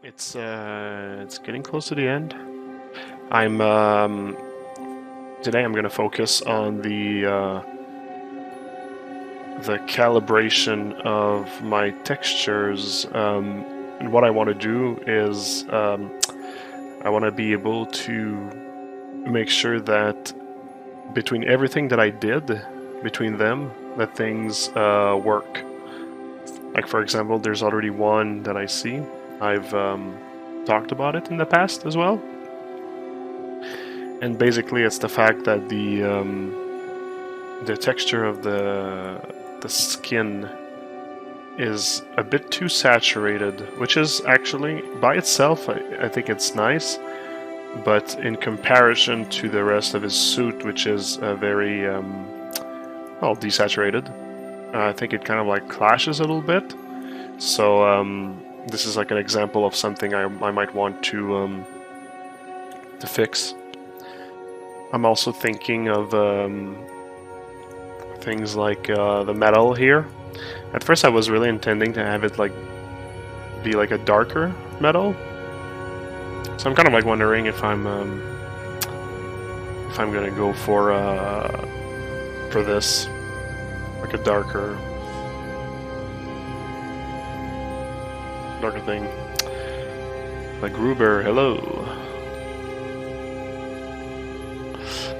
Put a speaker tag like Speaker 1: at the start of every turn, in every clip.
Speaker 1: It's getting close to the end. I'm today I'm gonna focus on the calibration of my textures. And what I want to do is I want to be able to make sure that between everything that I did, between them, that things work. Like for example, there's already one that I see. I've talked about it in the past as well. And basically it's the fact that the texture of the skin is a bit too saturated, which is actually, by itself, I think it's nice, but in comparison to the rest of his suit, which is very, well, desaturated, I think it kind of like clashes a little bit. So this is like an example of something I might want to fix. I'm also thinking of things like the metal here. At first I was really intending to have it like be like a darker metal. So I'm kind of like wondering if I'm gonna go for this, like a darker thing. Like Gruber, hello.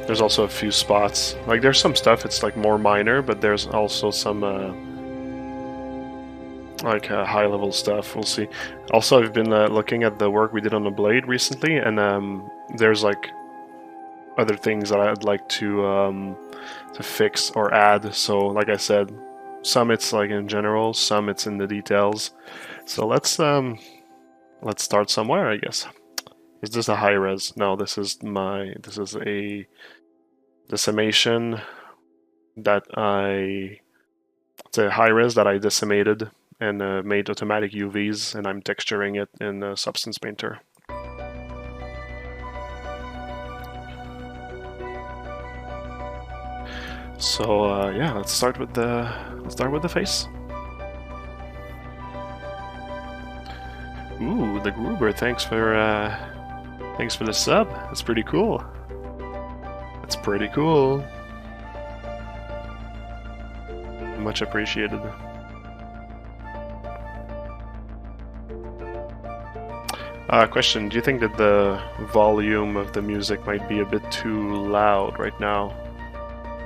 Speaker 1: There's also a few spots. Like there's some stuff it's like more minor, but there's also some like high level stuff. We'll see. Also, I've been looking at the work we did on the blade recently, and there's like other things that I'd like to fix or add. So, like I said, some it's like in general, some it's in the details. So let's start somewhere, I guess. Is this a high res? No, this is a decimation that it's a high res that I decimated and made automatic UVs, and I'm texturing it in Substance Painter. So yeah, let's start with the face. Ooh, the Gruber, thanks for the sub. That's pretty cool. That's pretty cool. Much appreciated. Question, do you think that the volume of the music might be a bit too loud right now?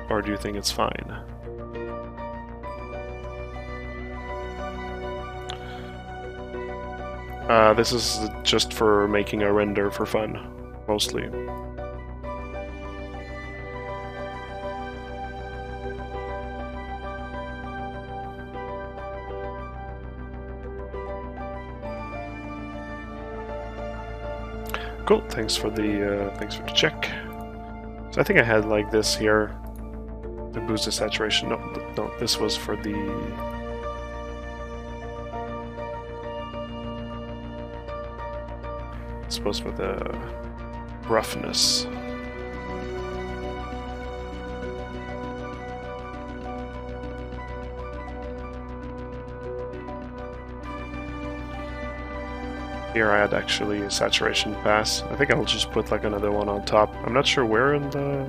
Speaker 1: Or do you think it's fine? This is just for making a render for fun, mostly. Cool, thanks for the check. So I think I had like this here to boost the saturation. No, this was for the... I suppose for the roughness. Here I had actually a saturation pass. I think I'll just put like another one on top. I'm not sure where in the...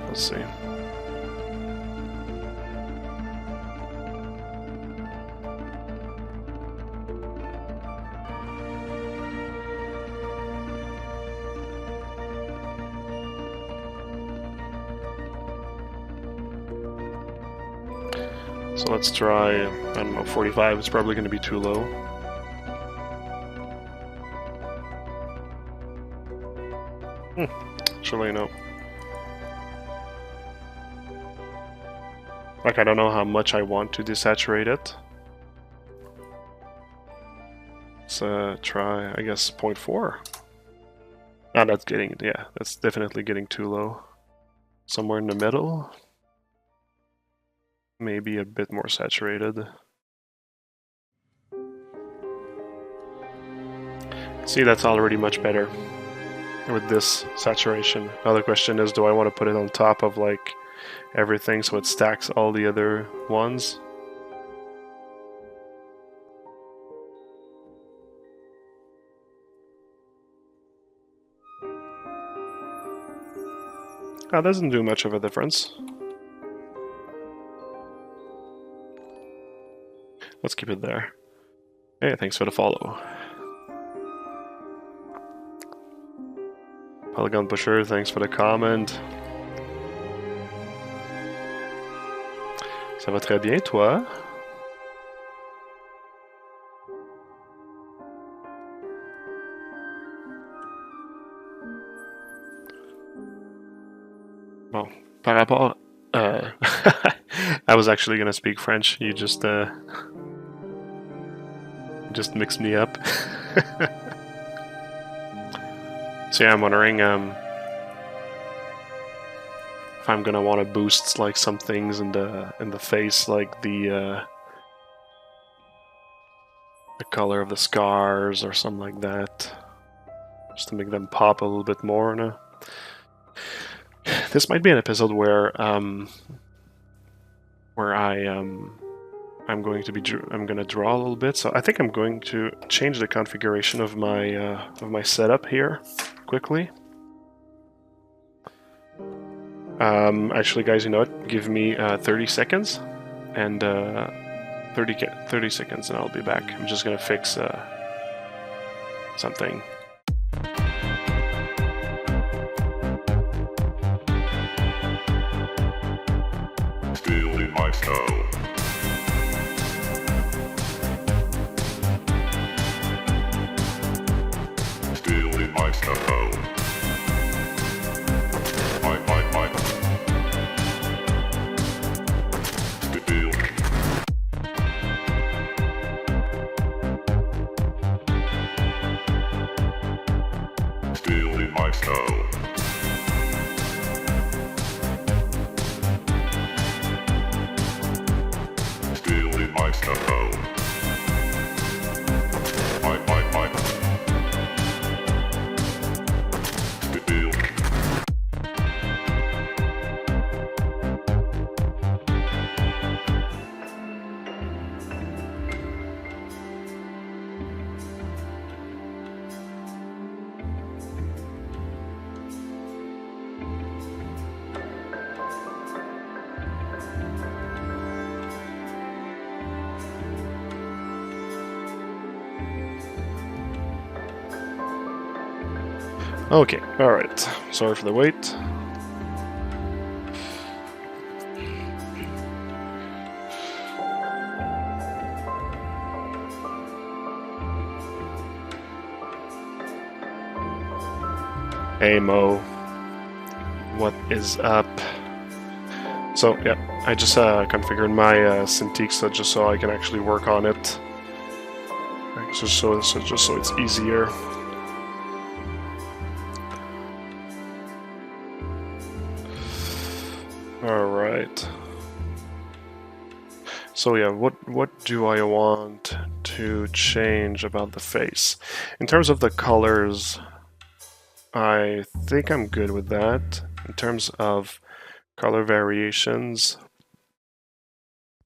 Speaker 1: Let's see. So let's try, I don't know, 45. It's probably going to be too low. Actually, no. Like, I don't know how much I want to desaturate it. Let's try, I guess, 0.4. Ah, that's getting, yeah, that's definitely getting too low. Somewhere in the middle. Maybe a bit more saturated. See, that's already much better with this saturation. Now the question is, do I want to put it on top of like everything so it stacks all the other ones? That doesn't do much of a difference. Let's keep it there. Hey, thanks for the follow. Polygon Pusher, thanks for the comment. Ça va très bien, toi? Bon, par rapport... I was actually gonna speak French, you just mixed me up. So yeah, I'm wondering if I'm gonna want to boost like some things in the face, like the color of the scars or something like that, just to make them pop a little bit more. No? This might be an episode where I'm gonna draw a little bit. So I think I'm going to change the configuration of my setup here quickly. Actually, guys, you know what? Give me 30 seconds, and 30 seconds, and I'll be back. I'm just gonna fix something.
Speaker 2: Still in my style. Still in my style. Still in my style. Still in my style.
Speaker 1: Okay, alright. Sorry for the wait. Hey Mo, what is up? So yeah, I just configured my Cintiq just so I can actually work on it, just so it's easier. All right. So yeah, what do I want to change about the face? In terms of the colors, I think I'm good with that. In terms of color variations,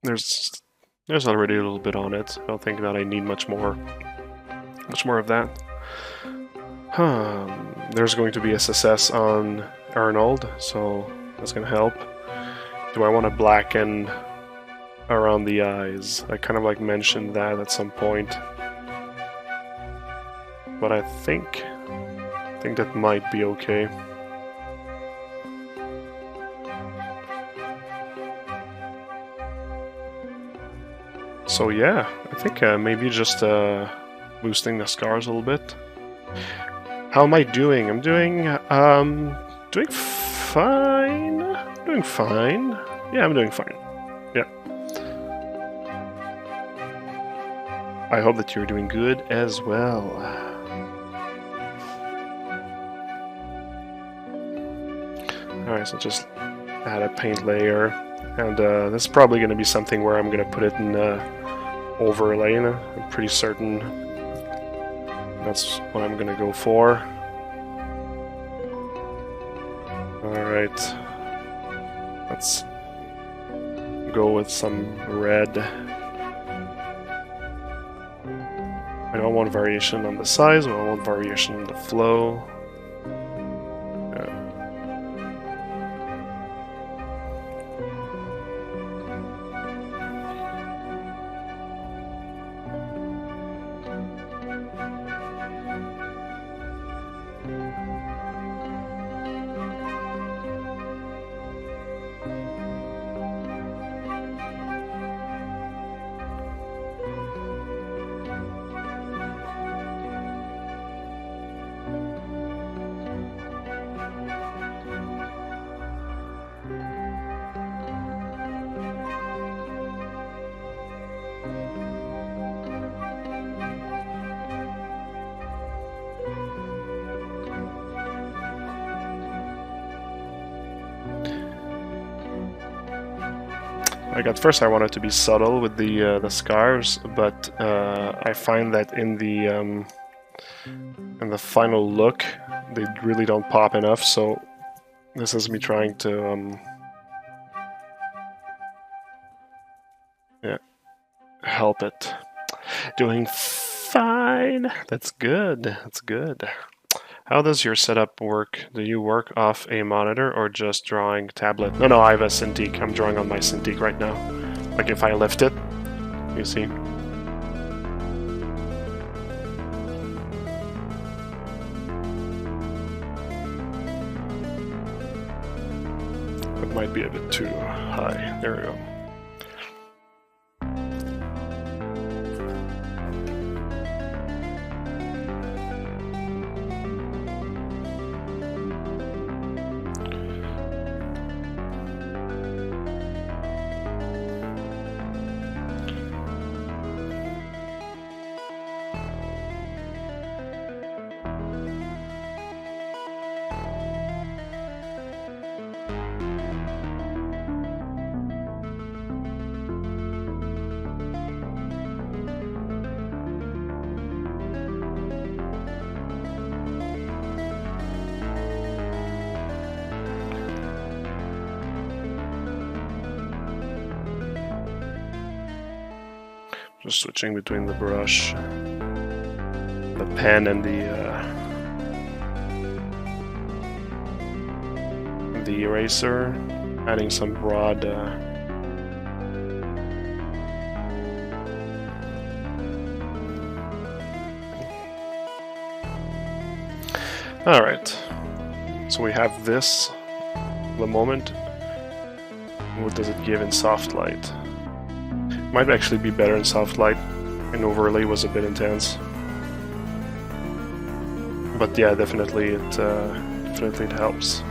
Speaker 1: there's already a little bit on it. I don't think that I need much more of that. There's going to be SSS on Arnold, so that's gonna help. Do I want to blacken around the eyes? I kind of like mentioned that at some point, but I think that might be okay. So yeah, I think maybe just boosting the scars a little bit. How am I doing? I'm doing fine. Doing fine. Yeah, I'm doing fine. Yeah. I hope that you're doing good as well. Alright, so just add a paint layer, and this is probably going to be something where I'm going to put it in overlay. I'm pretty certain that's what I'm going to go for. Alright, let's go with some red. I don't want variation on the size, I want variation on the flow. like at first I wanted to be subtle with the scars, but I find that in the final look they really don't pop enough. So this is me trying to yeah, help it. Doing fine. That's good. That's good. How does your setup work? Do you work off a monitor or just drawing tablet? No, I have a Cintiq. I'm drawing on my Cintiq right now. Like if I lift it, you see. It might be a bit too high. There we go. Just switching between the brush, the pen, and the eraser, adding some broad Alright, so we have this, the moment. What does it give in soft light? Might actually be better in soft light, and overlay was a bit intense. But yeah, definitely it helps.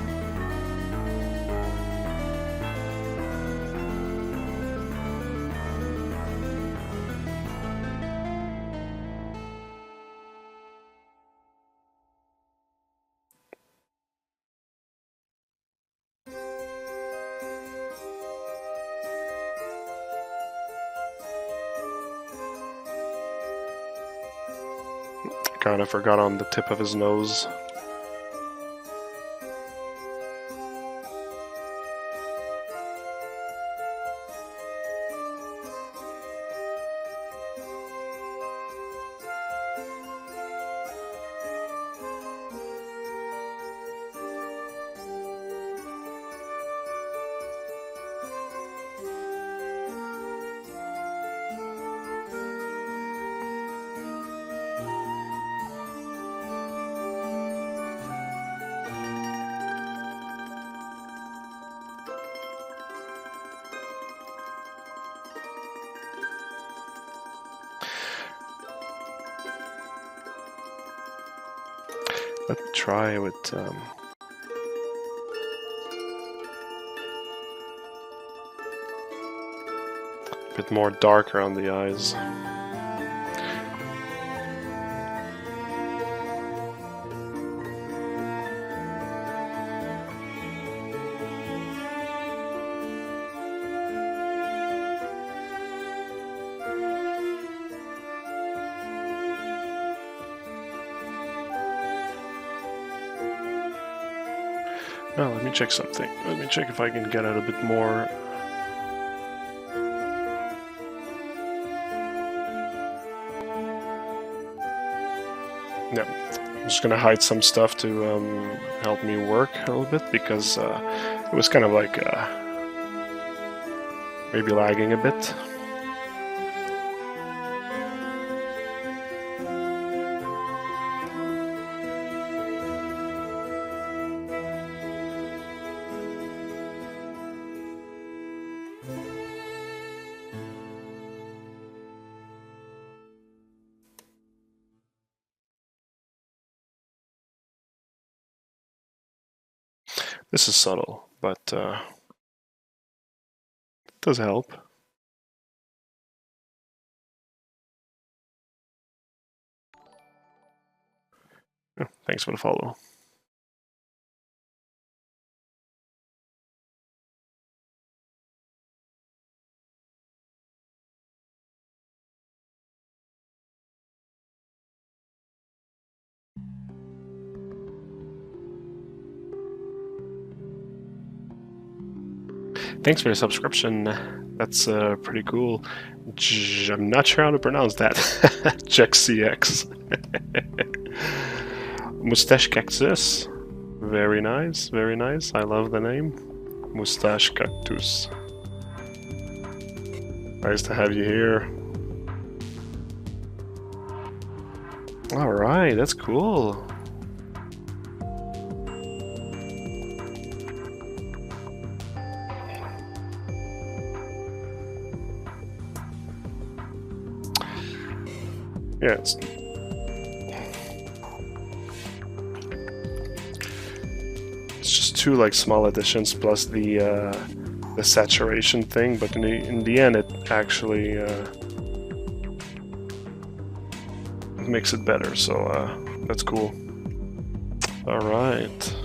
Speaker 1: Kind of forgot on the tip of his nose. Let's try with a bit more dark around the eyes. Oh, let me check something. Let me check if I can get out a bit more. Yeah, I'm just gonna hide some stuff to help me work a little bit, because it was kind of like maybe lagging a bit. This is subtle, but it does help. Yeah, thanks for the follow. Thanks for the subscription. That's pretty cool. I'm not sure how to pronounce that. CX. Mustache Cactus. Very nice, very nice. I love the name. Mustache Cactus. Nice to have you here. Alright, that's cool. Yeah, it's just two like small additions plus the saturation thing, but in the end it actually makes it better, so that's cool. Alright.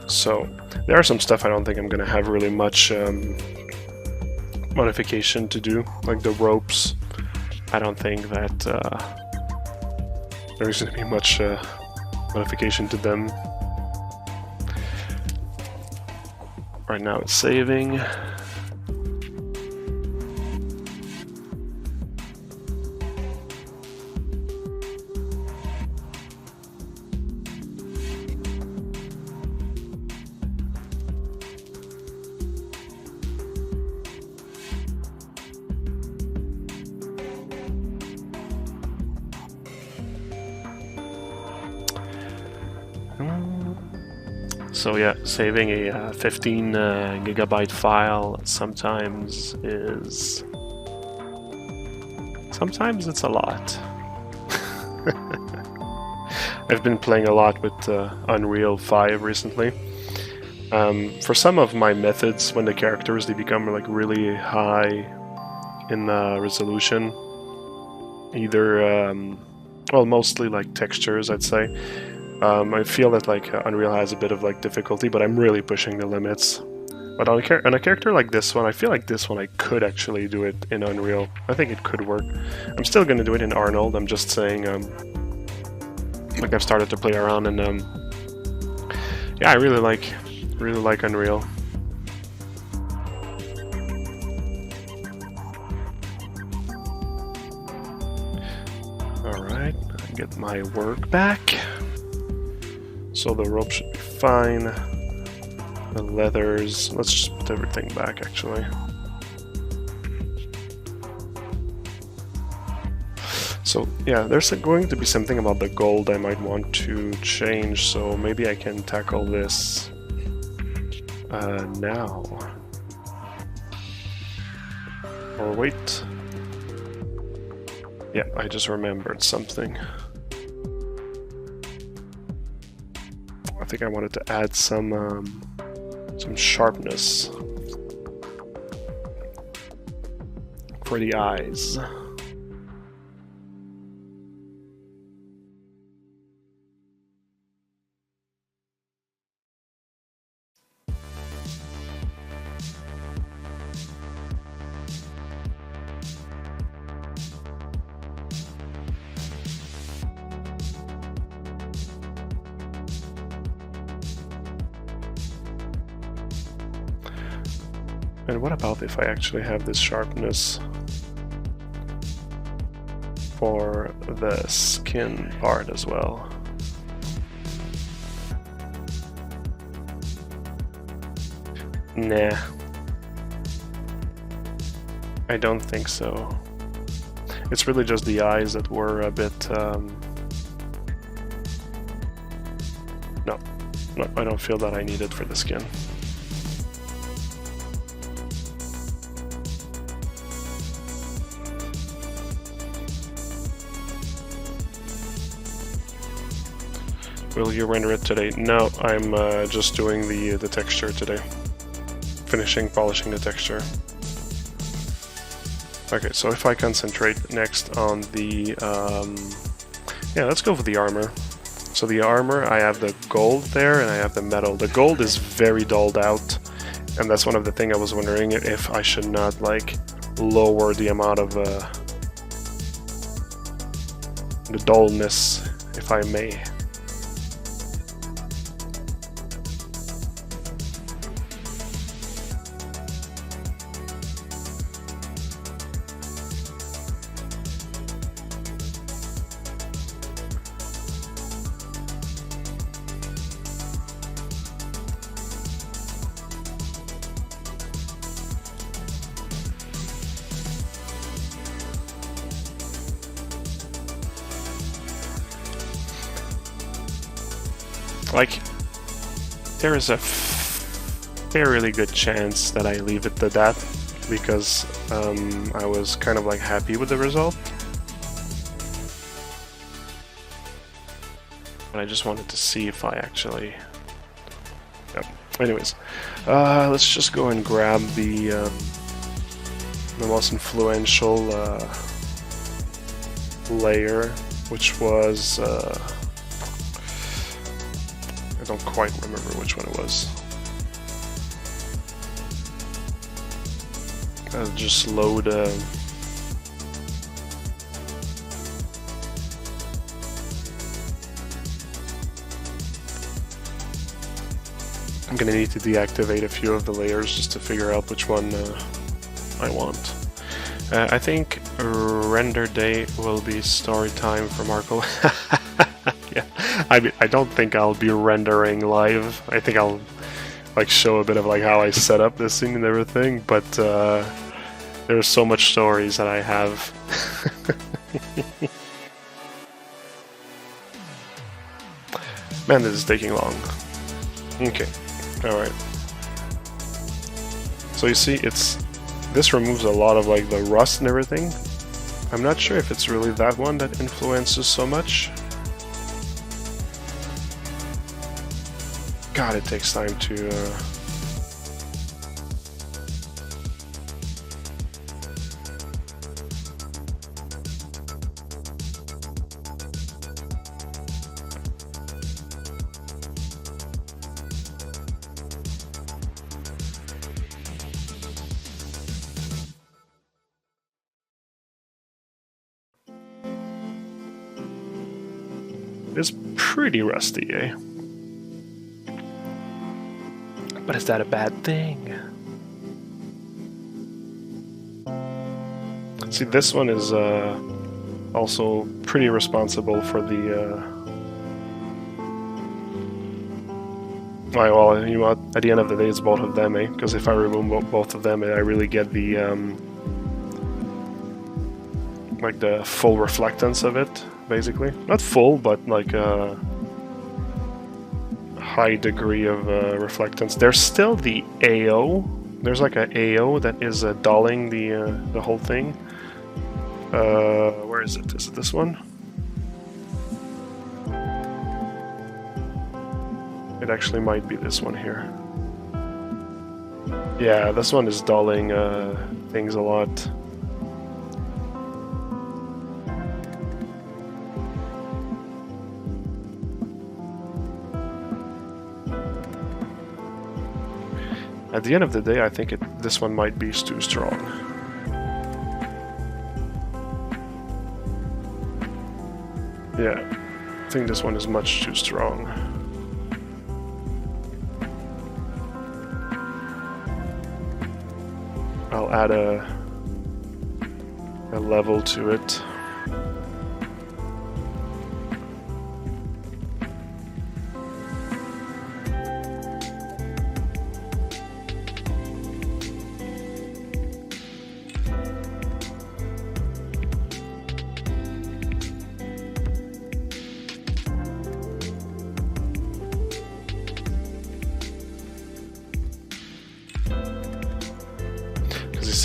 Speaker 1: So there are some stuff I don't think I'm gonna have really much modification to do, like the ropes. I don't think that there's gonna be much modification to them. Right now it's saving. So yeah, saving a 15 gigabyte file sometimes it's a lot. I've been playing a lot with Unreal 5 recently. For some of my methods, when the characters they become like really high in resolution, either well, mostly like textures, I'd say. I feel that like Unreal has a bit of like difficulty, but I'm really pushing the limits. But on a character like this one, I feel like this one I could actually do it in Unreal. I think it could work. I'm still gonna do it in Arnold. I'm just saying, like I've started to play around, and yeah, I really like Unreal. All right, get my work back. So the rope should be fine. The leathers, let's just put everything back actually. So yeah, there's going to be something about the gold I might want to change, so maybe I can tackle this now. Or wait. Yeah, I just remembered something. I think I wanted to add some sharpness for the eyes. And what about if I actually have this sharpness for the skin part as well? Nah. I don't think so. It's really just the eyes that were a bit... No, I don't feel that I need it for the skin. Will you render it today? No, I'm just doing the texture today. Polishing the texture. Okay, so if I concentrate next on the... yeah, let's go for the armor. So the armor, I have the gold there and I have the metal. The gold is very dulled out, and that's one of the things I was wondering if I should not like lower the amount of the dullness, if I may. like, there is a fairly good chance that I leave it to that, because I was kind of like happy with the result. But I just wanted to see if I actually... Yep. Anyways, let's just go and grab the most influential layer, which was... I don't quite remember which one it was. I'll just load... I'm gonna need to deactivate a few of the layers just to figure out which one I want. I think render day will be story time for Marco. Yeah, I don't think I'll be rendering live. I think I'll like show a bit of like how I set up this thing and everything, but there's so much stories that I have. Man, this is taking long. Okay. Alright. So you see, this removes a lot of like the rust and everything. I'm not sure if it's really that one that influences so much. God, it takes time to... It's pretty rusty, eh? But is that a bad thing? See, this one is also pretty responsible for the... well, you know what? At the end of the day, it's both of them, eh? Because if I remove both of them, I really get the... like the full reflectance of it, basically. Not full, but like a high degree of reflectance. There's still the AO. There's like a AO that is dulling the whole thing. Where is it? Is it this one? It actually might be this one here. Yeah, this one is dulling things a lot. At the end of the day, I think this one might be too strong. Yeah, I think this one is much too strong. I'll add a level to it.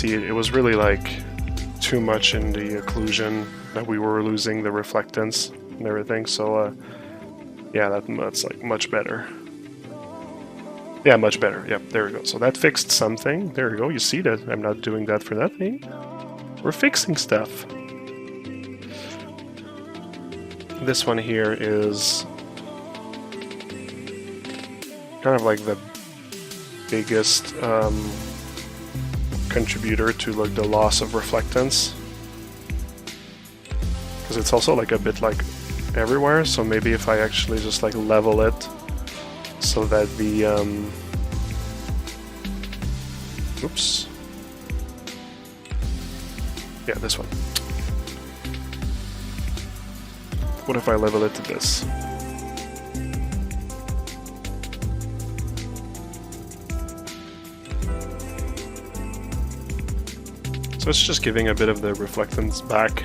Speaker 1: It was really like too much in the occlusion that we were losing the reflectance and everything, so yeah, that's like much better. Yeah, much better. Yep, there we go. So that fixed something. There we go. You see that I'm not doing that for nothing. We're fixing stuff. This one here is kind of like the biggest contributor to like the loss of reflectance, because it's also like a bit like everywhere. So maybe if I actually just like level it so that the oops, yeah, this one. What if I level it to this? So it's just giving a bit of the reflectance back.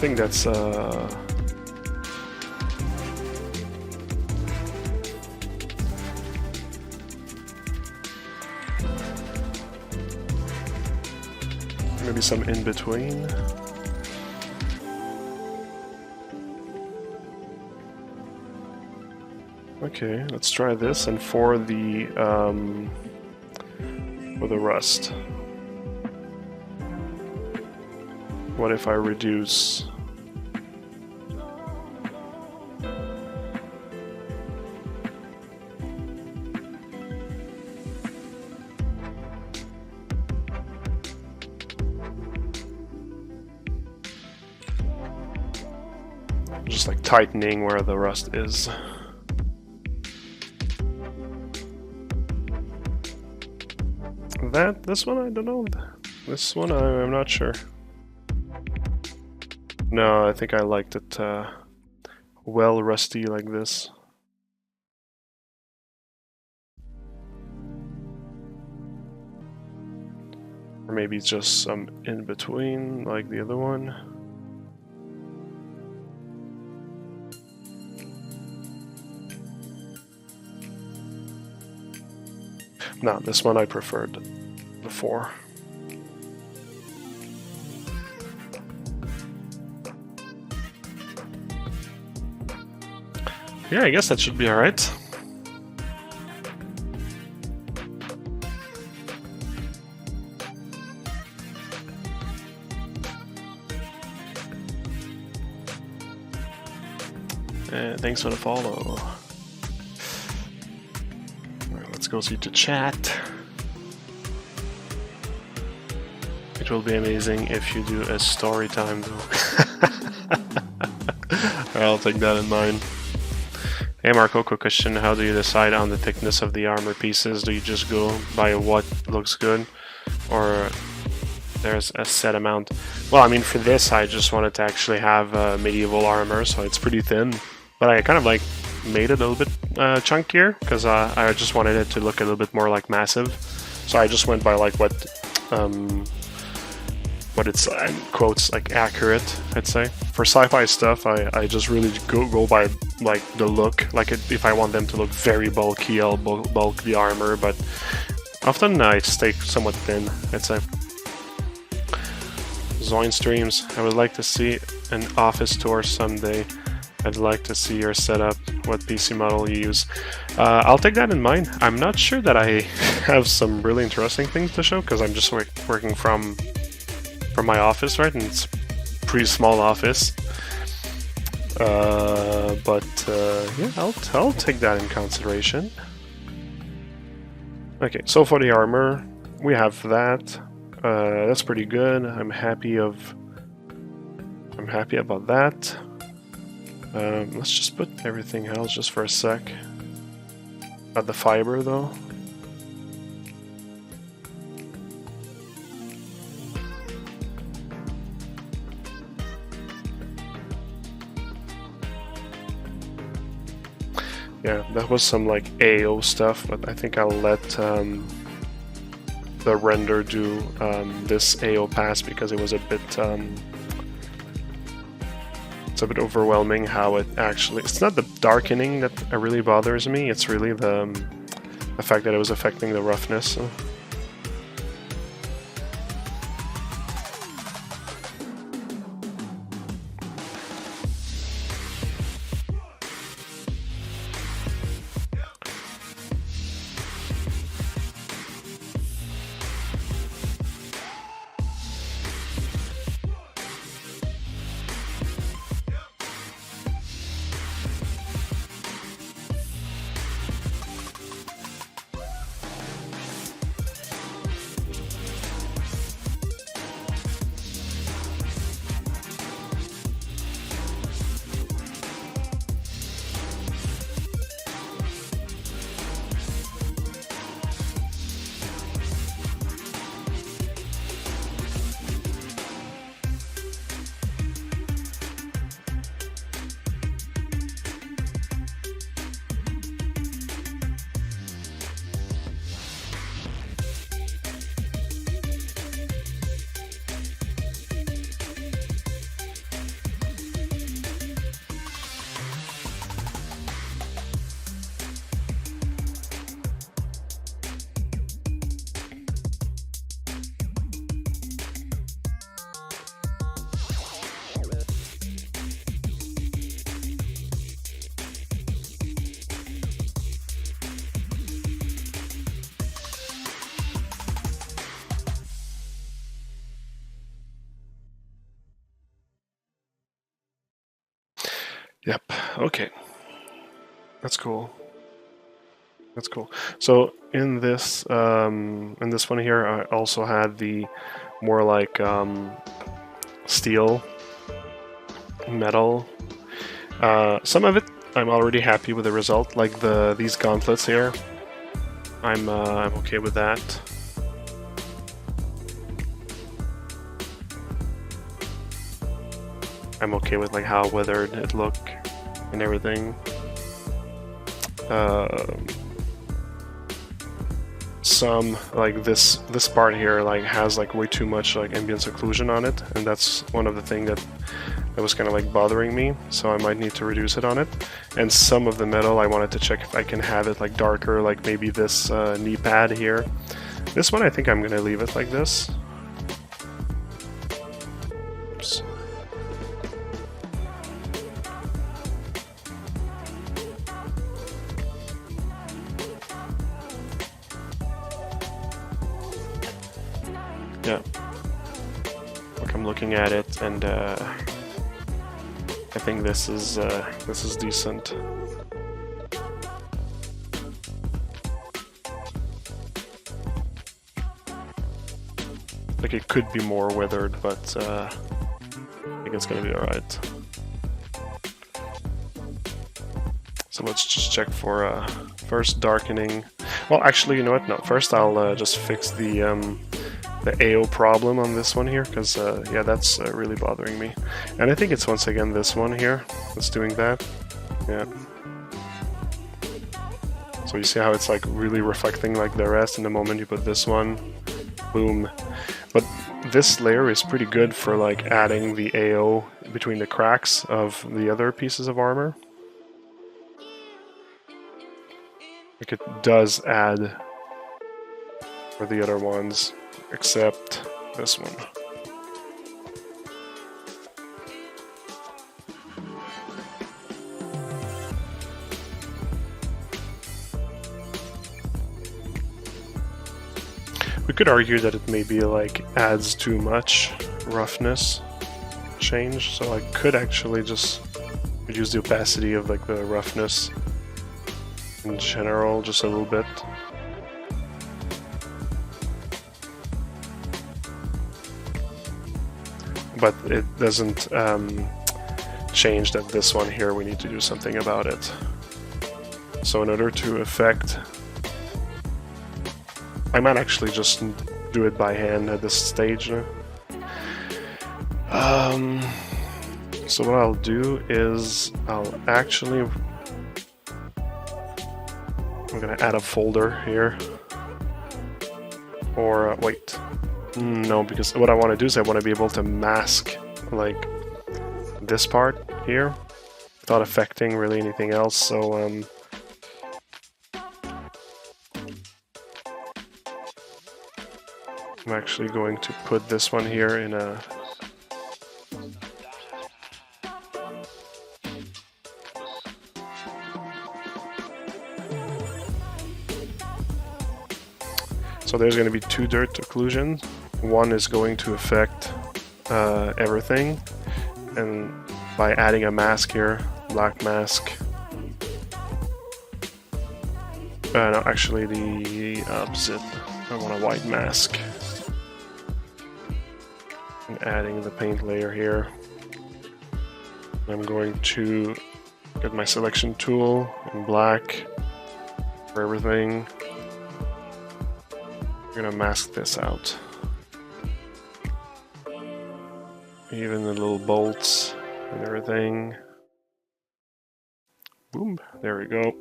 Speaker 1: think that's maybe some in between. Okay, let's try this. And for the rust, what if I reduce? Just like tightening where the rust is. This one, I don't know. This one, I'm not sure. No, I think I liked it well rusty like this. Or maybe just some in between like the other one. No, this one I preferred before. Yeah, I guess that should be alright. Thanks for the follow. Let's go see the chat. It will be amazing if you do a story time though. I'll take that in mind. Hey Marco, quick question. How do you decide on the thickness of the armor pieces? Do you just go by what looks good? Or there's a set amount? Well, I mean for this I just wanted to actually have medieval armor, so it's pretty thin. But I kind of like made it a little bit chunkier because I just wanted it to look a little bit more like massive. So I just went by like what it's in quotes like accurate, I'd say. For sci-fi stuff, I just really go by like the look. Like if I want them to look very bulky, I'll bulk the armor. But often I stay somewhat thin, I'd say. Zoin streams. I would like to see an office tour someday. I'd like to see your setup, what PC model you use. I'll take that in mind. I'm not sure that I have some really interesting things to show because I'm just working from my office, right? And it's a pretty small office. Yeah, I'll take that in consideration. Okay, so for the armor, we have that. That's pretty good. I'm happy about that. Let's just put everything else just for a sec. Not the fiber though. Yeah, that was some like AO stuff, but I think I'll let the render do this AO pass because it was a bit it's a bit overwhelming how it actually... It's not the darkening that really bothers me, it's really the fact that it was affecting the roughness. So. Yep. Okay. That's cool. That's cool. So in this one here, I also had the more like steel, metal. Some of it I'm already happy with the result, like these gauntlets here. I'm okay with that. I'm okay with like how weathered it look and everything. Some like this part here like has like way too much like ambient occlusion on it, and that's one of the things that was kind of like bothering me, so I might need to reduce it on it. And some of the metal I wanted to check if I can have it like darker, like maybe this knee pad here. This one I think I'm gonna leave it like this. Oops. Yeah, like I'm looking at it, and I think this is decent. Like it could be more weathered, but I think it's gonna be all right. So let's just check for first darkening. Well, actually, you know what? No, first I'll just fix the AO problem on this one here, because yeah, that's really bothering me. And I think it's once again this one here that's doing that. Yeah. So you see how it's like really reflecting like the rest, and the moment you put this one, boom. But this layer is pretty good for like adding the AO between the cracks of the other pieces of armor. Like it does add for the other ones, except this one. We could argue that it maybe like adds too much roughness change, so I could actually just reduce the opacity of like the roughness in general just a little bit. But it doesn't change that this one here, we need to do something about it. So in order to affect, I might actually just do it by hand at this stage now. So what I'll do is I'm gonna add a folder here. Or wait, no, because what I want to do is I want to be able to mask like this part here without affecting really anything else. So I'm actually going to put this one here in a so there's going to be two dirt occlusions. One is going to affect everything, and by adding a mask here, black mask. No, actually the opposite. I want a white mask. And adding the paint layer here. I'm going to get my selection tool in black for everything. I'm gonna mask this out. Even the little bolts and everything. Boom, there we go.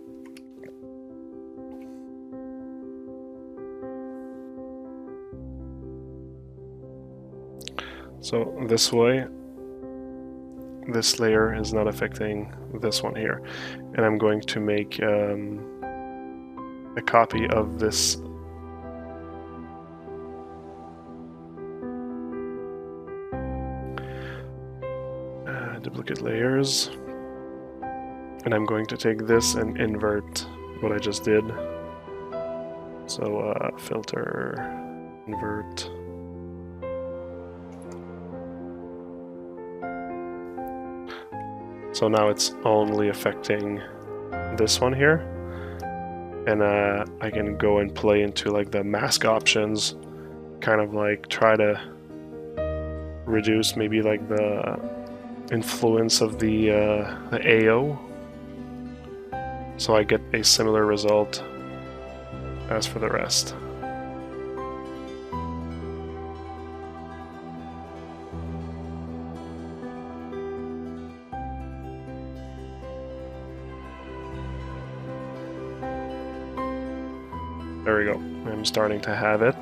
Speaker 1: So this way, this layer is not affecting this one here. And I'm going to make a copy of this duplicate layers, and I'm going to take this and invert what I just did. So filter, invert. So now it's only affecting this one here. And I can go and play into like the mask options, kind of like try to reduce maybe like the influence of the AO, so I get a similar result as for the rest. There we go. I'm starting to have it.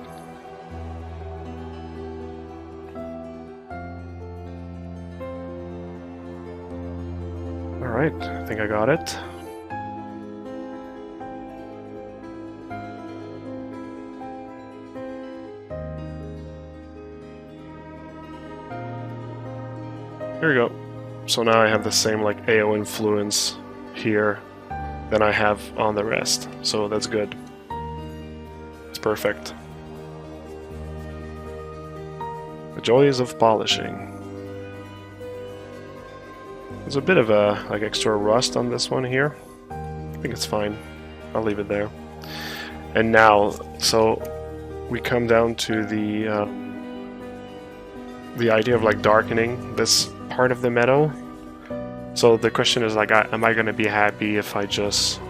Speaker 1: Alright, I think I got it. Here we go. So now I have the same like AO influence here than I have on the rest. So that's good. It's perfect. The joys of polishing. There's a bit of a like extra rust on this one here. I think it's fine. I'll leave it there. And now, so we come down to the idea of like darkening this part of the metal. So the question is like, am I going to be happy if I just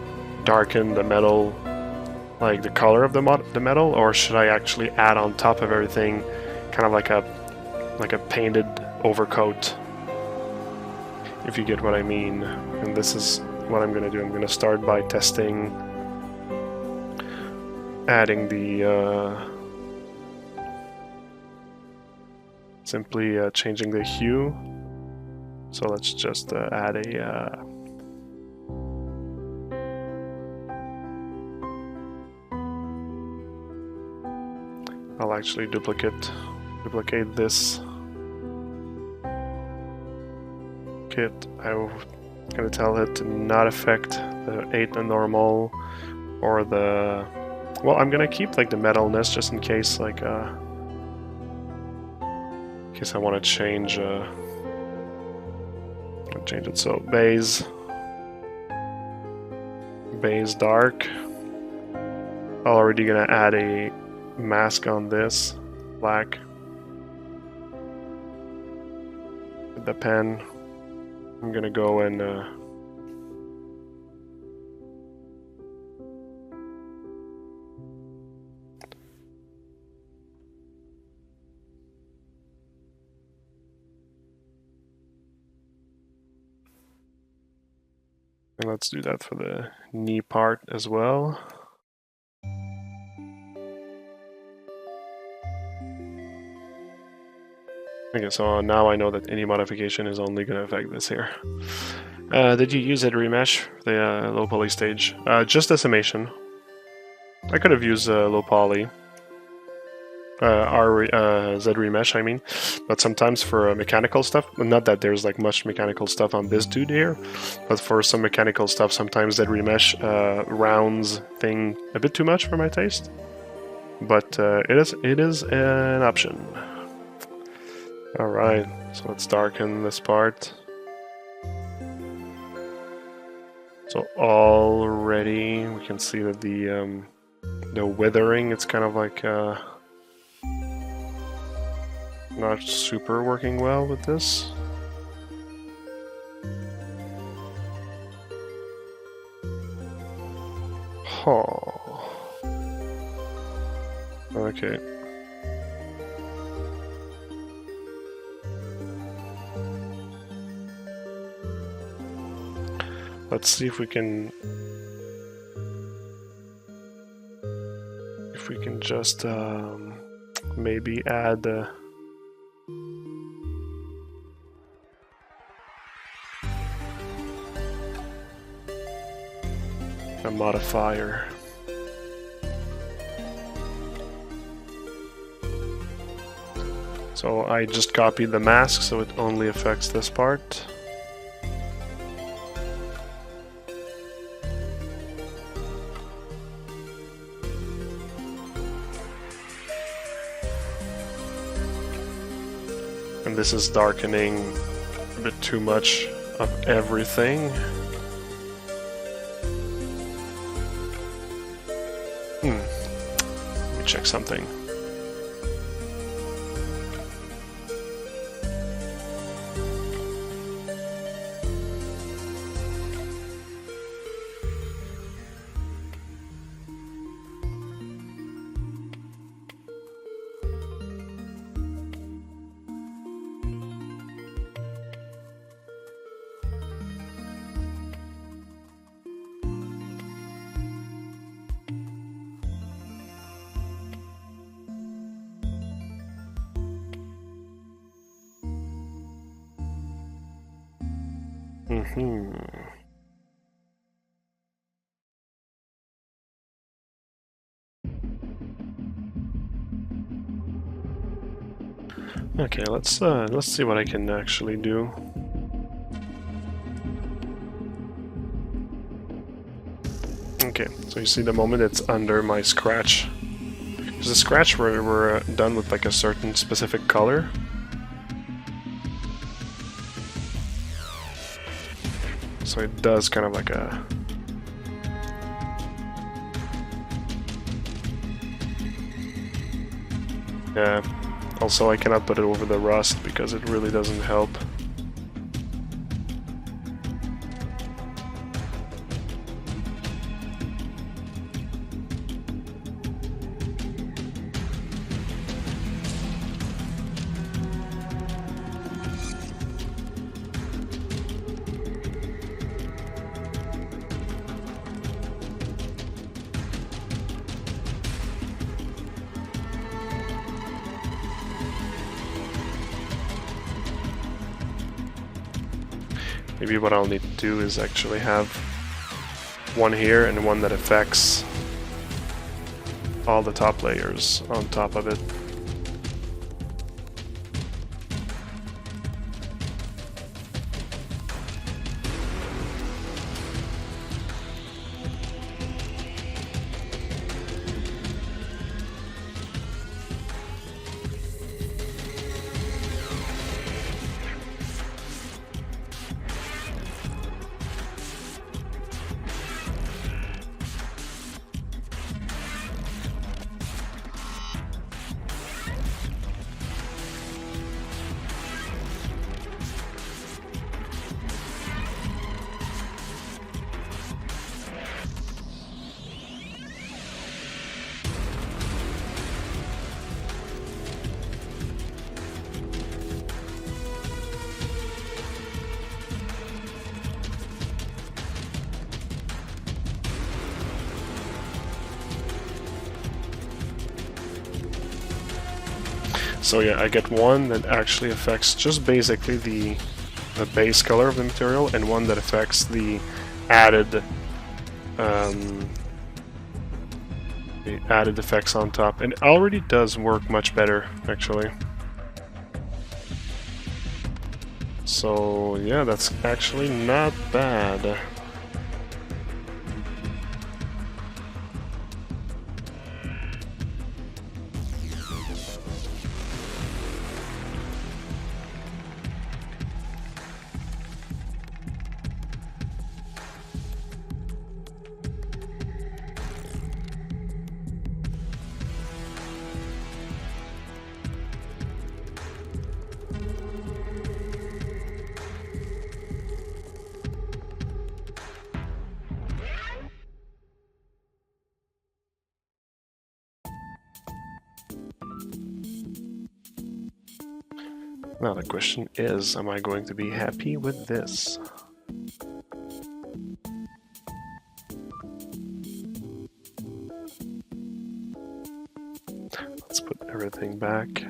Speaker 1: darken the metal, like the color of the metal, or should I actually add on top of everything, kind of like a painted overcoat? If you get what I mean. And this is what I'm going to do. I'm going to start by testing adding the simply changing the hue. So let's just add a I'll actually duplicate this kit. I'm gonna tell it to not affect the 8 and normal or the, well, I'm gonna keep like the metalness just in case, like in case I want to change it. So base dark. Already gonna add a mask on this black with the pen. I'm gonna go and and let's do that for the knee part as well. Okay, so now I know that any modification is only going to affect this here. Did you use ZRemesh, the low poly stage? Just decimation. I could have used low poly. ZRemesh, I mean. But sometimes for mechanical stuff, not that there's like much mechanical stuff on this dude here, but for some mechanical stuff, sometimes ZRemesh rounds thing a bit too much for my taste. But it is an option. Alright, so let's darken this part. So already we can see that the withering, it's kind of like not super working well with this. Oh. Okay. Let's see if we can just maybe add a modifier. So I just copied the mask so it only affects this part. And this is darkening a bit too much of everything. Let me check something. Okay, let's see what I can actually do. Okay, so you see the moment it's under my scratch. Because the scratch were done with like a certain specific color. So it does kind of like a... Yeah. Also, I cannot put it over the rust because it really doesn't help. Maybe what I'll need to do is actually have one here and one that affects all the top layers on top of it. So yeah, I get one that actually affects just basically the base color of the material, and one that affects the added effects on top, and it already does work much better actually. So yeah, that's actually not bad. Now the question is, am I going to be happy with this? Let's put everything back.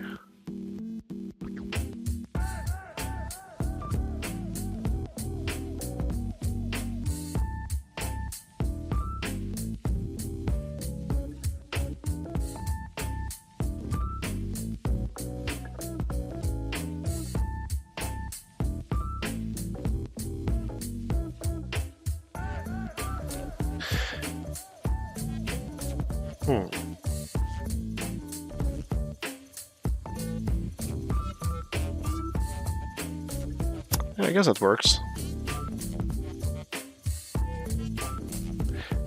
Speaker 1: Yeah, I guess that works.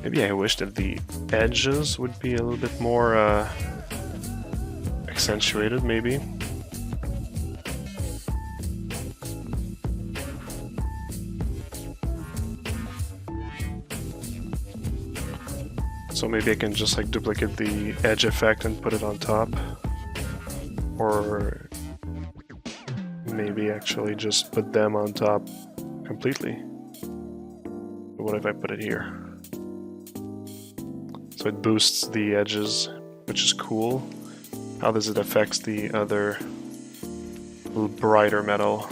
Speaker 1: Maybe I wish that the edges would be a little bit more accentuated, maybe. So maybe I can just like duplicate the edge effect and put it on top. Or maybe actually just put them on top completely. What if I put it here? So it boosts the edges, which is cool. How does it affect the other little brighter metal?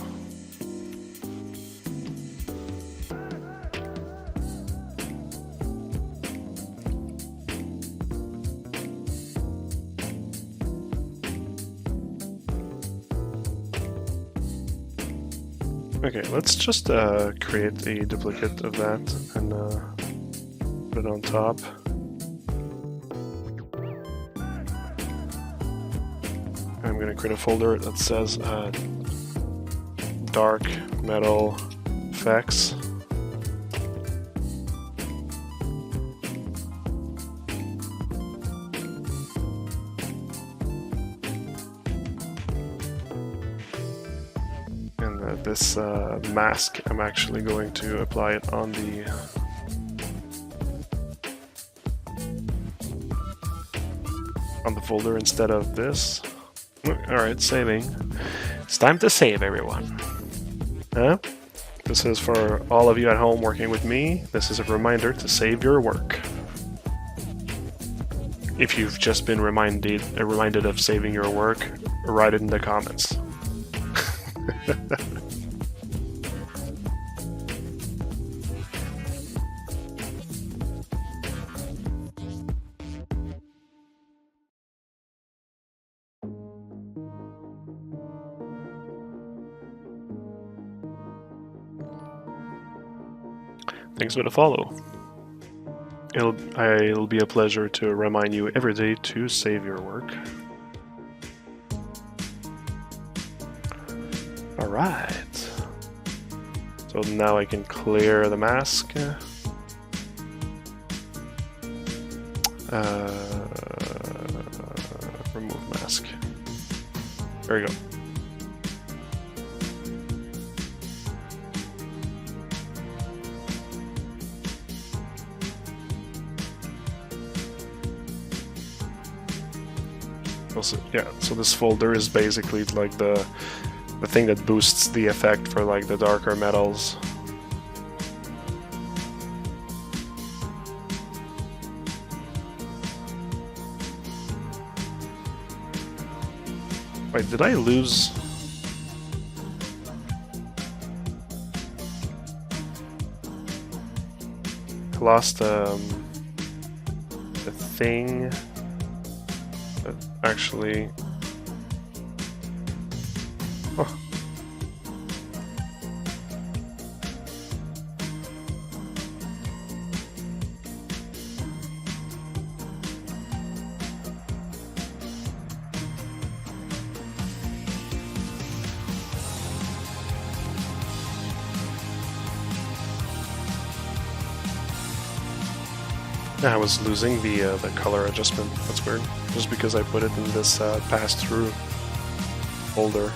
Speaker 1: Okay, let's just create a duplicate of that and put it on top. I'm going to create a folder that says dark metal effects. And this mask, I'm actually going to apply it on the folder instead of this. Alright, saving. It's time to save, everyone. Huh? This is for all of you at home working with me. This is a reminder to save your work. If you've just been reminded of saving your work, write it in the comments. Thanks for the follow. It'll be a pleasure to remind you every day to save your work. Alright. So now I can clear the mask. Remove mask. There we go. Yeah, so this folder is basically like the thing that boosts the effect for like the darker metals. Wait, did I lose? I lost the thing. Actually, oh. I was losing the color adjustment. That's weird. Just because I put it in this pass-through folder.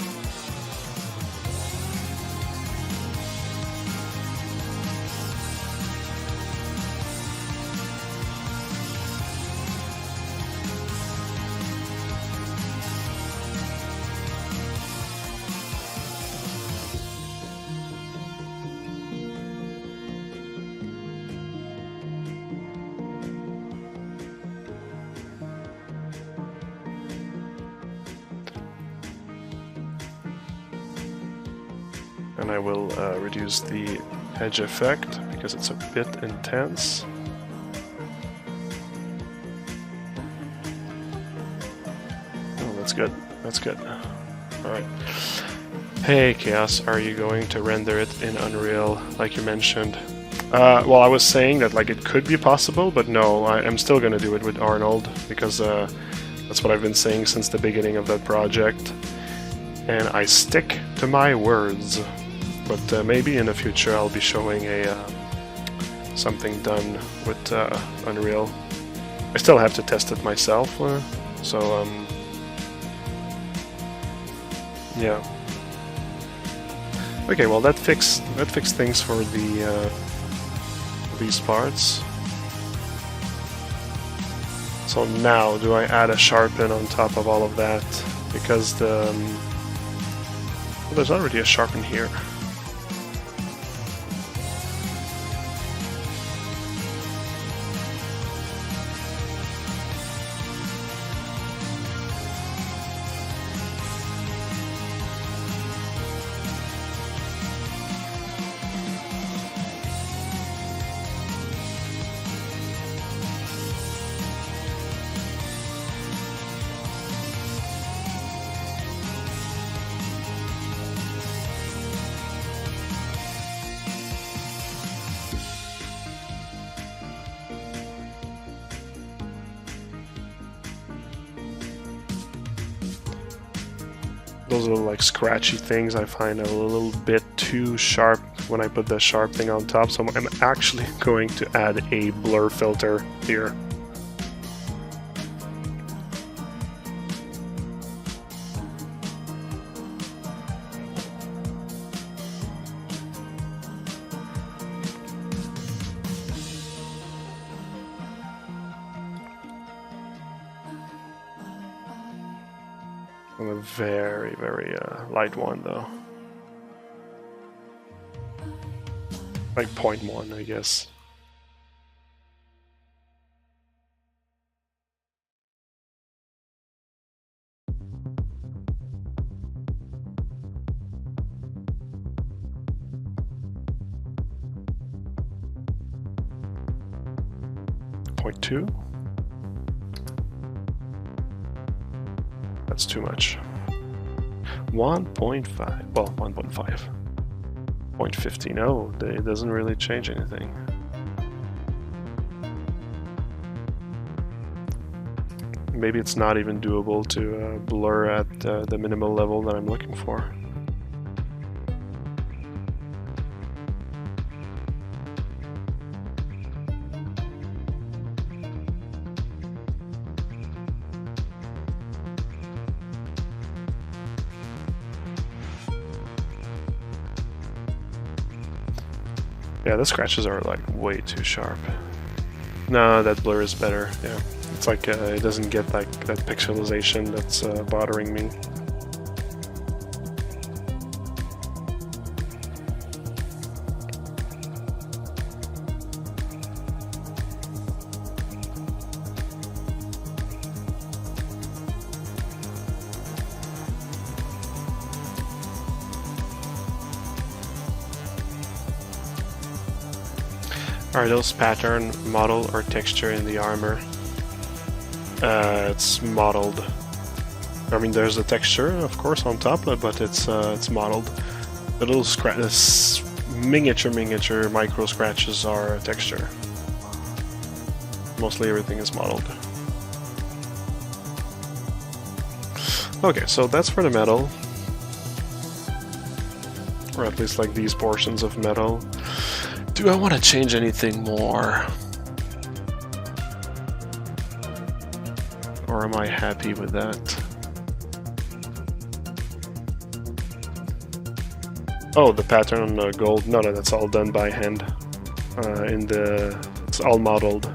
Speaker 1: And I will reduce the edge effect because it's a bit intense. Oh, that's good. That's good. Alright. Hey, Chaos, are you going to render it in Unreal like you mentioned? Well, I was saying that like it could be possible, but no, I'm still going to do it with Arnold because that's what I've been saying since the beginning of that project. And I stick to my words. But maybe in the future I'll be showing a something done with Unreal. I still have to test it myself, so yeah. Okay, well that fixed things for the these parts. So now, do I add a sharpen on top of all of that? Because the well, there's already a sharpen here. Those little like scratchy things I find a little bit too sharp when I put the sharp thing on top, so I'm actually going to add a blur filter here. A very, very light one though. Like 0.1, I guess. Point 2. That's too much. 1.5. Well, 1.5. 0.15. Oh, it doesn't really change anything. Maybe it's not even doable to blur at the minimal level that I'm looking for. Yeah, the scratches are like way too sharp. No, that blur is better. Yeah, it's like it doesn't get like that pixelization that's bothering me. Are those pattern, model, or texture in the armor? It's modeled. I mean, there's a texture, of course, on top, but it's modeled. The little miniature micro scratches are texture. Mostly everything is modeled. Okay, so that's for the metal. Or at least like these portions of metal. Do I want to change anything more? Or am I happy with that? Oh, the pattern on the gold. No, that's all done by hand. It's all modeled.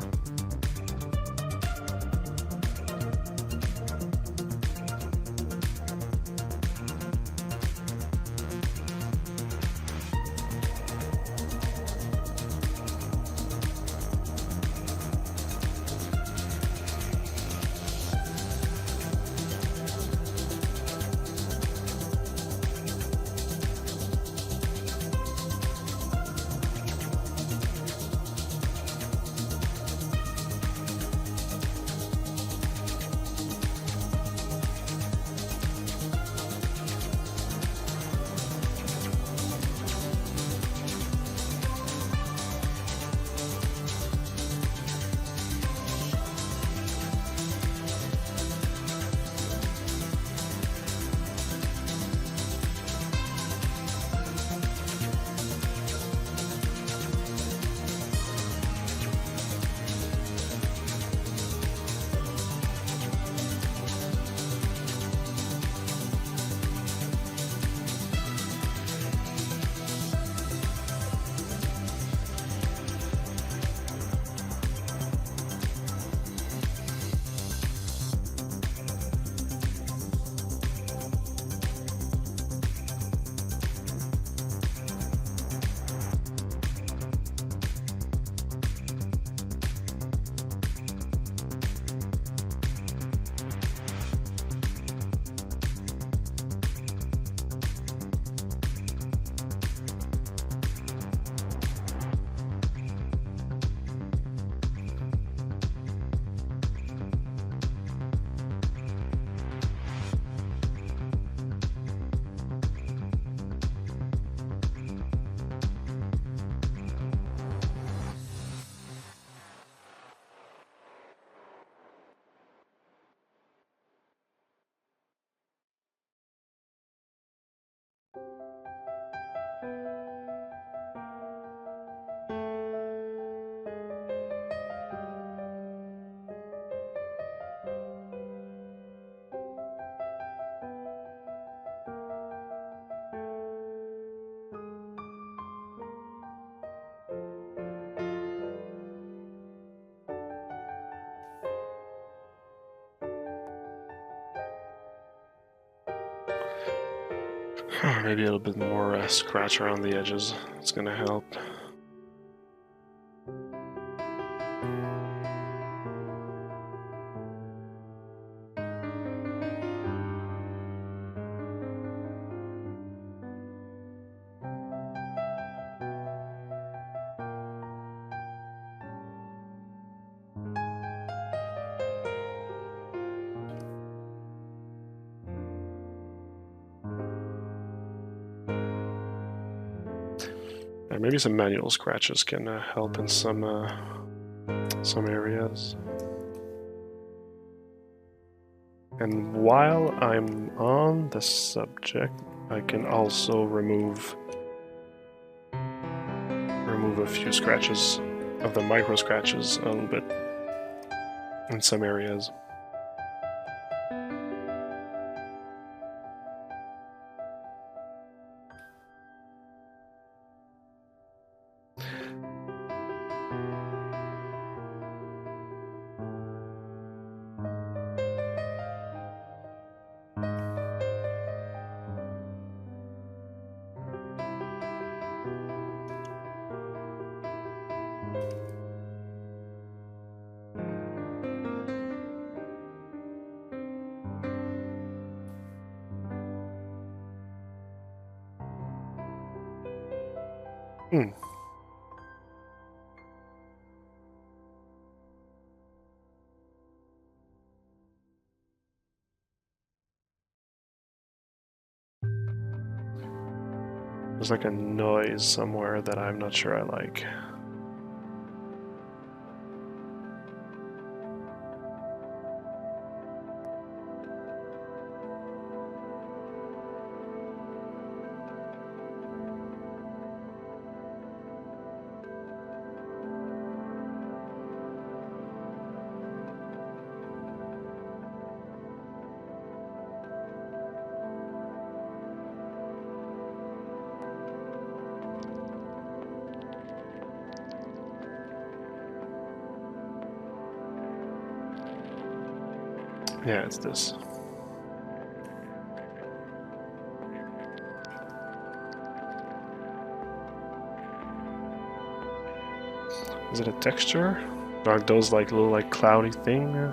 Speaker 1: Maybe a little bit more scratch around the edges. It's gonna help. Maybe some manual scratches can help in some areas. And while I'm on the subject, I can also remove a few scratches of the micro scratches a little bit in some areas. There's like a noise somewhere that I'm not sure I like. Yeah, it's this. Is it a texture? Are those like little like cloudy thing?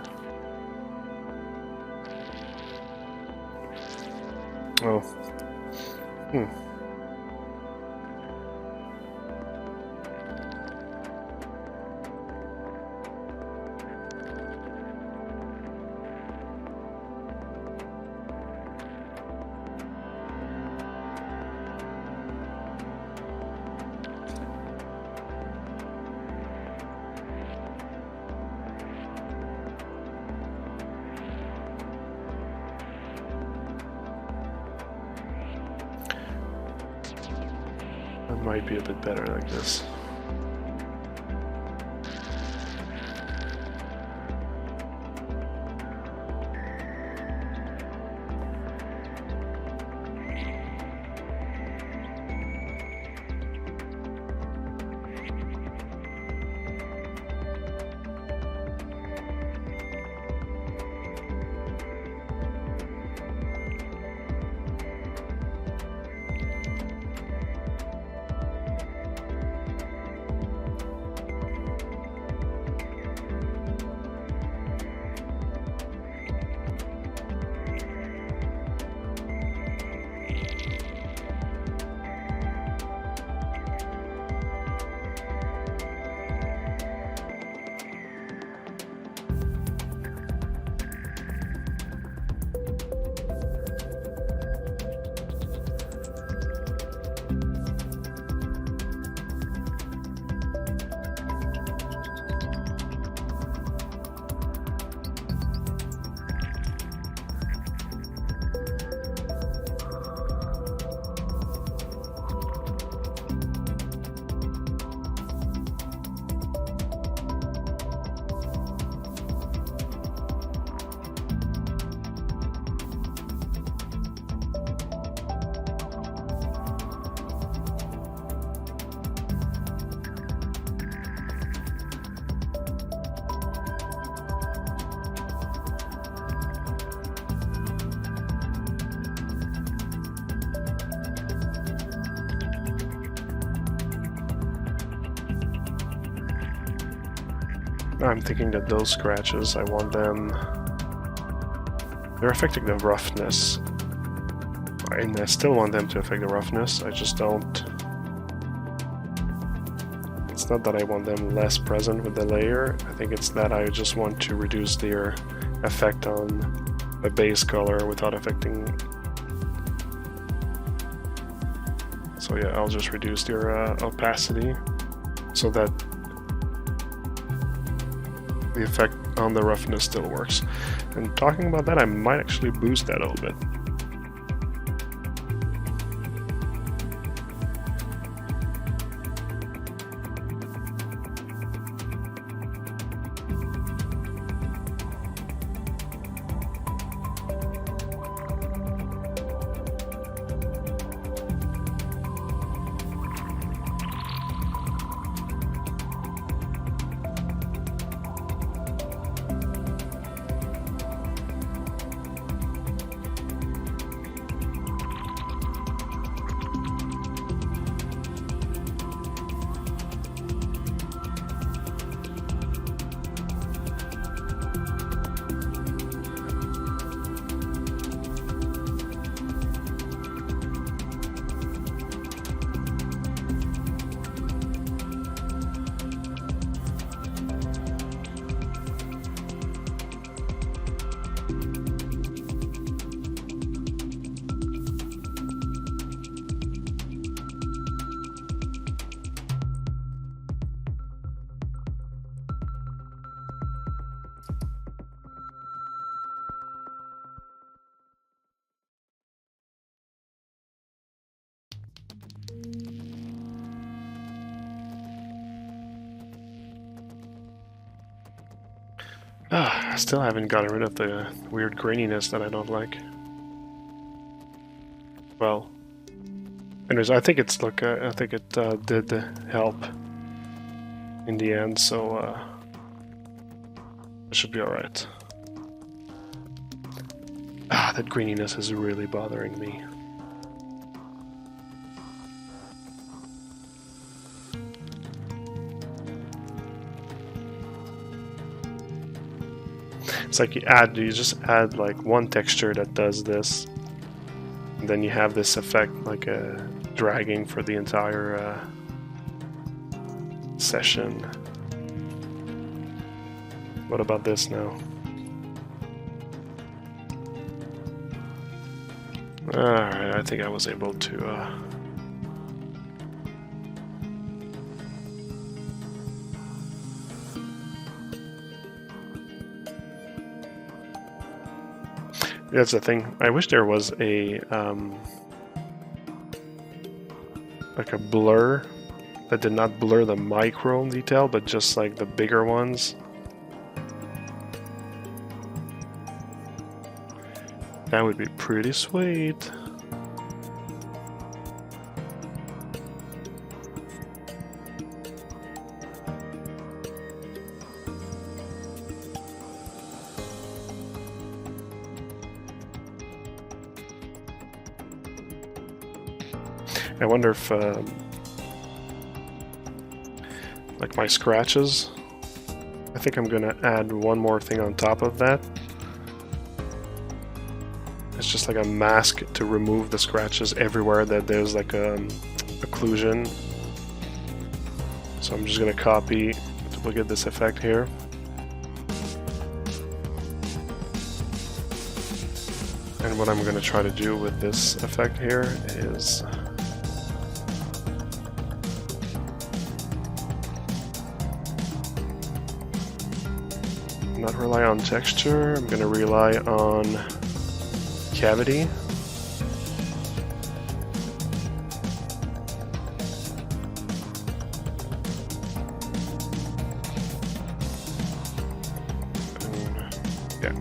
Speaker 1: Oh. That might be a bit better like this. I'm thinking that those scratches, I want them... They're affecting the roughness. And I still want them to affect the roughness, I just don't... It's not that I want them less present with the layer, I think it's that I just want to reduce their effect on the base color without affecting... So yeah, I'll just reduce their opacity so that the effect on the roughness still works. And talking about that, I might actually boost that a little bit. I still haven't gotten rid of the weird graininess that I don't like. Well, anyways, I think it's like I think it did help in the end, so it should be all right. That graininess is really bothering me. It's like you just add like one texture that does this, and then you have this effect like a dragging for the entire session. What about this now? Alright, I think I was able to that's the thing. I wish there was a like a blur that did not blur the micro detail, but just like the bigger ones. That would be pretty sweet. I wonder if, like my scratches, I think I'm gonna add one more thing on top of that. It's just like a mask to remove the scratches everywhere that there's like a occlusion. So I'm just gonna copy to get this effect here. And what I'm gonna try to do with this effect here is not rely on texture, I'm going to rely on cavity. And yeah,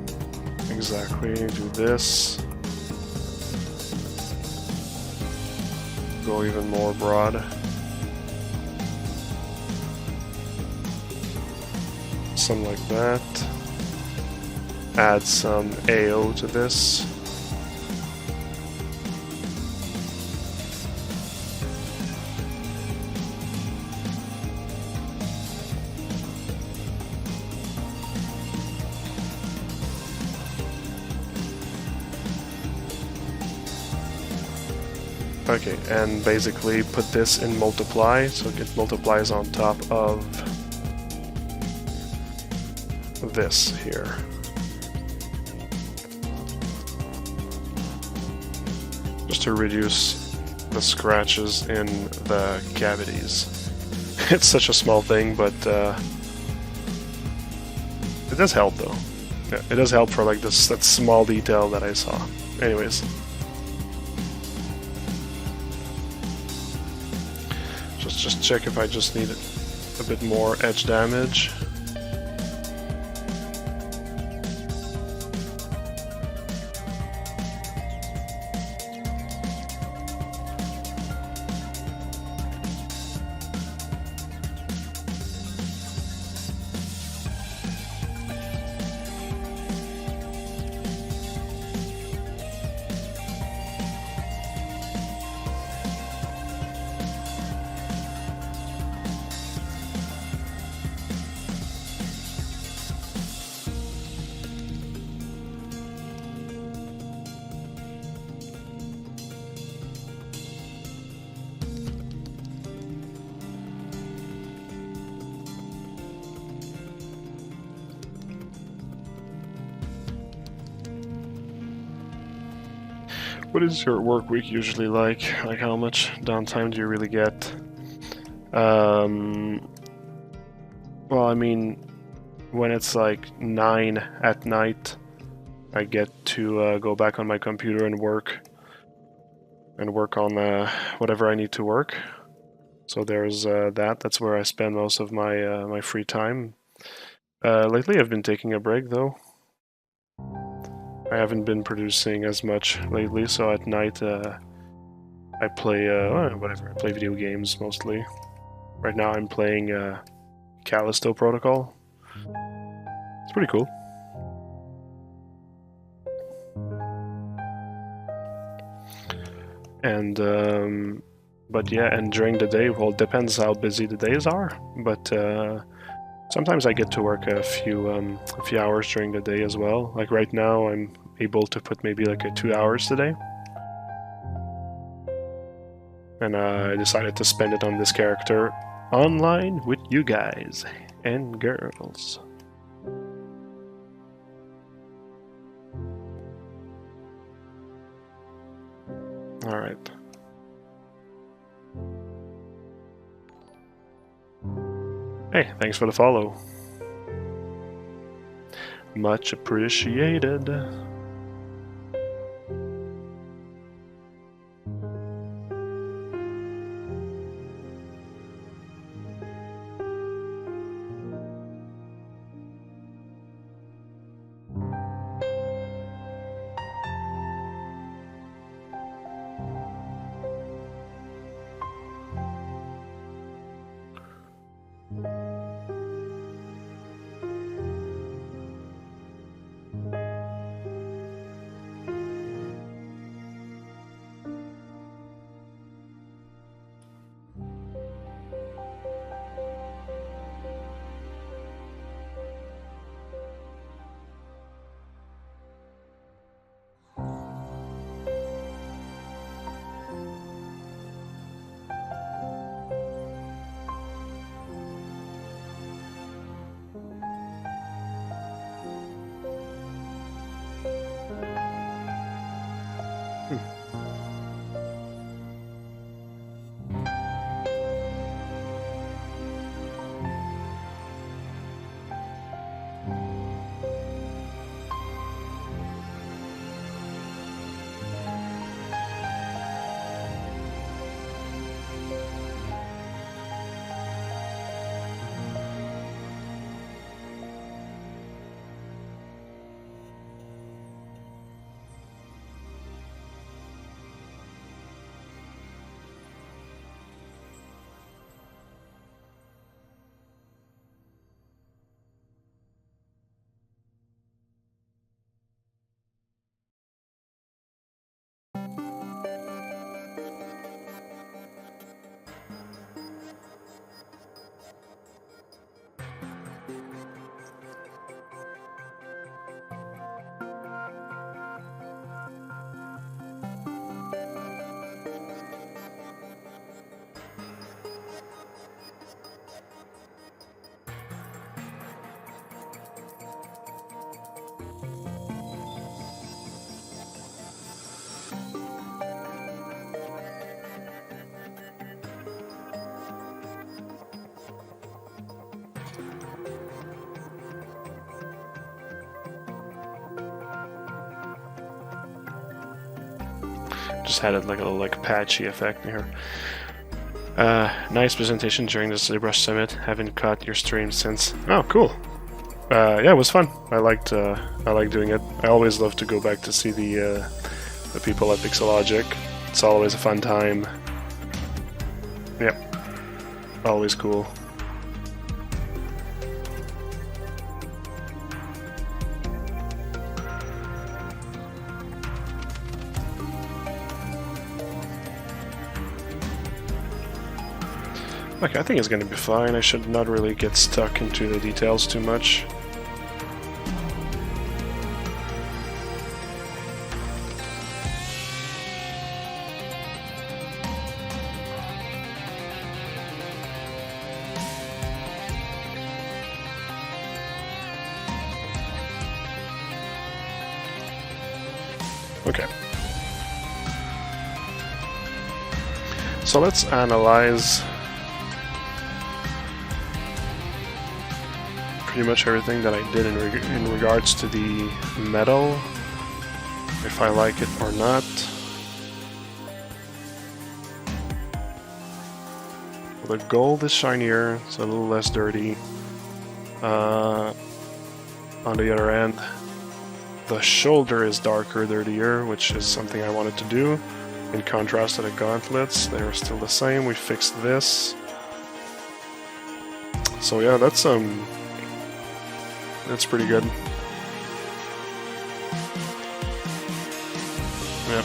Speaker 1: exactly, do this. Go even more broad. Something like that. Add some AO to this. Okay, and basically put this in multiply, so it multiplies on top of this here. Just to reduce the scratches in the cavities. It's such a small thing, but it does help though. Yeah, it does help for like that small detail that I saw. Anyways. Just check if I just need a bit more edge damage. What is your work week usually like? Like how much downtime do you really get? Well, I mean, when it's like 9 at night, I get to go back on my computer and work on whatever I need to work. So there's that. That's where I spend most of my my free time. Lately, I've been taking a break though. I haven't been producing as much lately, so at night I play whatever. I play video games mostly. Right now I'm playing Callisto Protocol. It's pretty cool. And but yeah, and during the day, well, it depends how busy the days are. But sometimes I get to work a few hours during the day as well. Like right now, I'm able to put maybe like 2 hours today. And I decided to spend it on this character online with you guys and girls. Alright. Hey, thanks for the follow. Much appreciated. Just had it like a little like patchy effect here. Nice presentation during the ZBrush Summit. Haven't caught your stream since. Oh, cool. Yeah, it was fun. I liked doing it. I always love to go back to see the people at Pixelogic. It's always a fun time. Yep. Always cool. Okay, I think it's gonna be fine. I should not really get stuck into the details too much. Okay. So let's analyze pretty much everything that I did in regards to the metal, if I like it or not. The gold is shinier, it's a little less dirty. On the other end, the shoulder is darker, dirtier, which is something I wanted to do. In contrast to the gauntlets, they're still the same. We fixed this. So yeah, that's pretty good. Yep.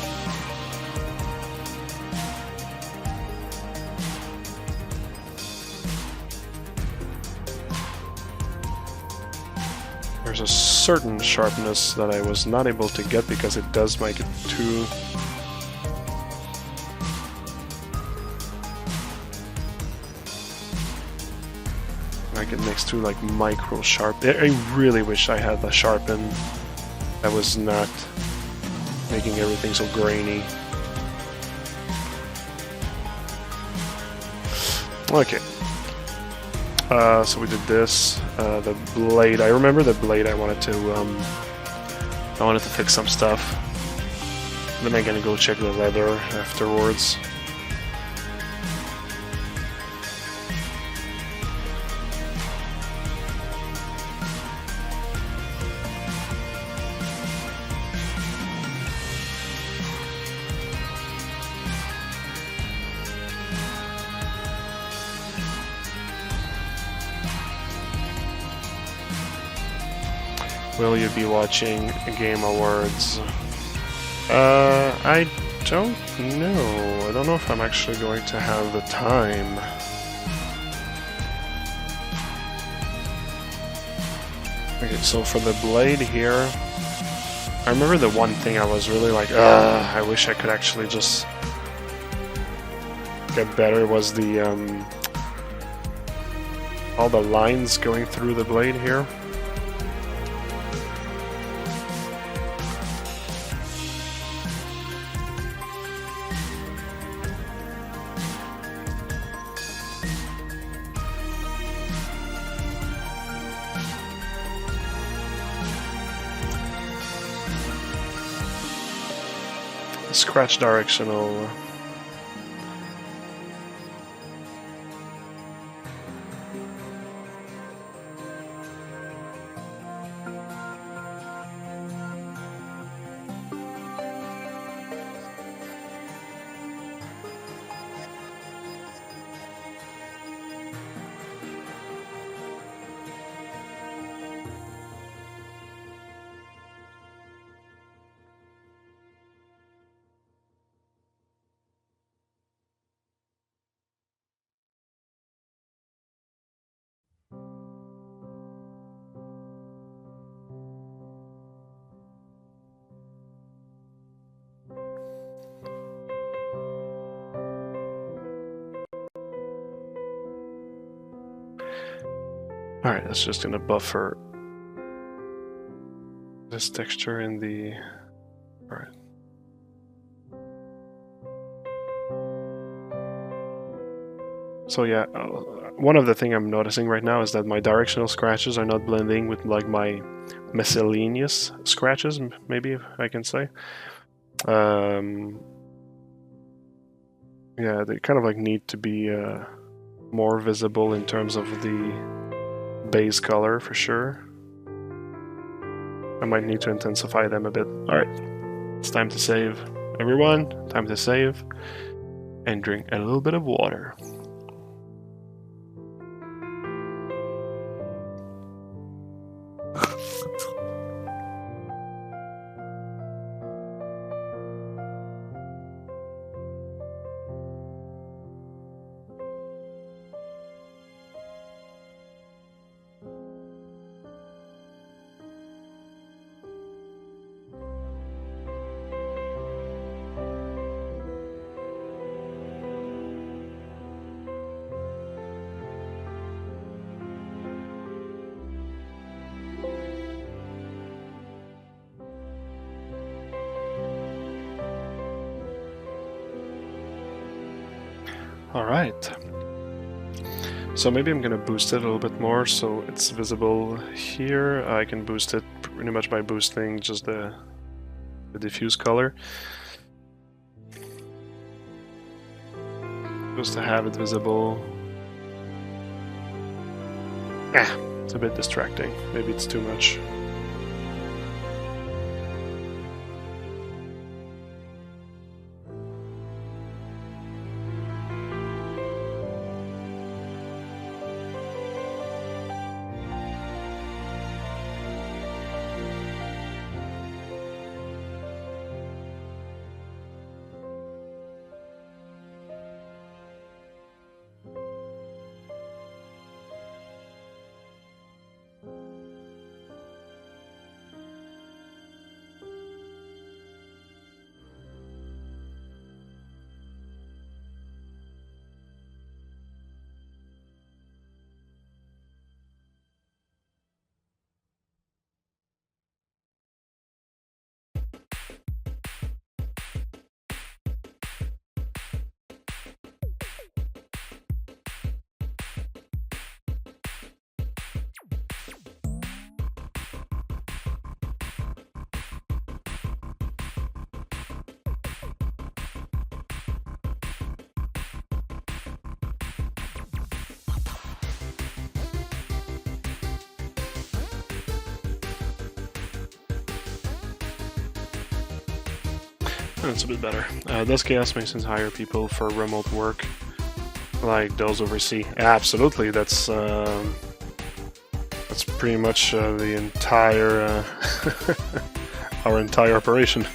Speaker 1: There's a certain sharpness that I was not able to get because it does make it too... like it makes too like micro sharp. I really wish I had the sharpen that was not making everything so grainy. Okay. So we did this. The blade. I remember the blade. I wanted to fix some stuff. Then I'm gonna go check the leather afterwards. Will you be watching Game Awards? I don't know. I don't know if I'm actually going to have the time. Okay, so for the blade here, I remember the one thing I was really like, I wish I could actually just get better was the, all the lines going through the blade here. Scratch directional. Alright, that's just gonna buffer this texture in the... Alright. So yeah, one of the things I'm noticing right now is that my directional scratches are not blending with like my miscellaneous scratches, maybe if I can say. Yeah, they kind of like need to be more visible in terms of the base color for sure. I might need to intensify them a bit. Alright, it's time to save. Everyone, time to save and drink a little bit of water. Alright, so maybe I'm gonna boost it a little bit more so it's visible here. I can boost it pretty much by boosting just the diffuse color. Just to have it visible. It's a bit distracting. Maybe it's too much. That's a bit better. Does Chaos Masons hire people for remote work, like those overseas? Absolutely. That's pretty much the entire our entire operation.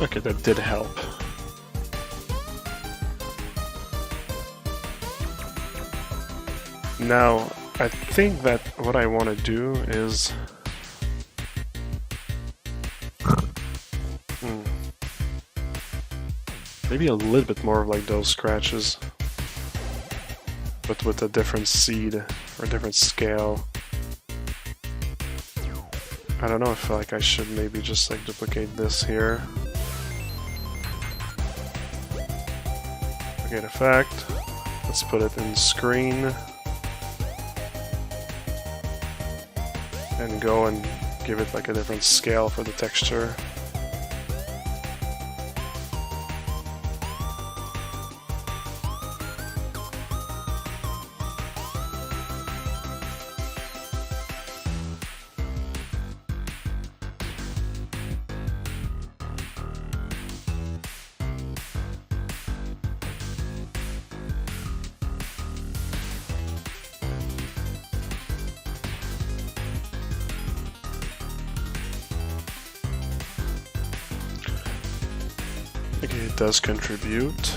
Speaker 1: Okay, that did help. Now, I think that what I want to do is... maybe a little bit more of like those scratches, but with a different seed or a different scale. I don't know if like I should maybe just like duplicate this here. Duplicate effect. Let's put it in screen. And go and give it like a different scale for the texture. Okay, it does contribute.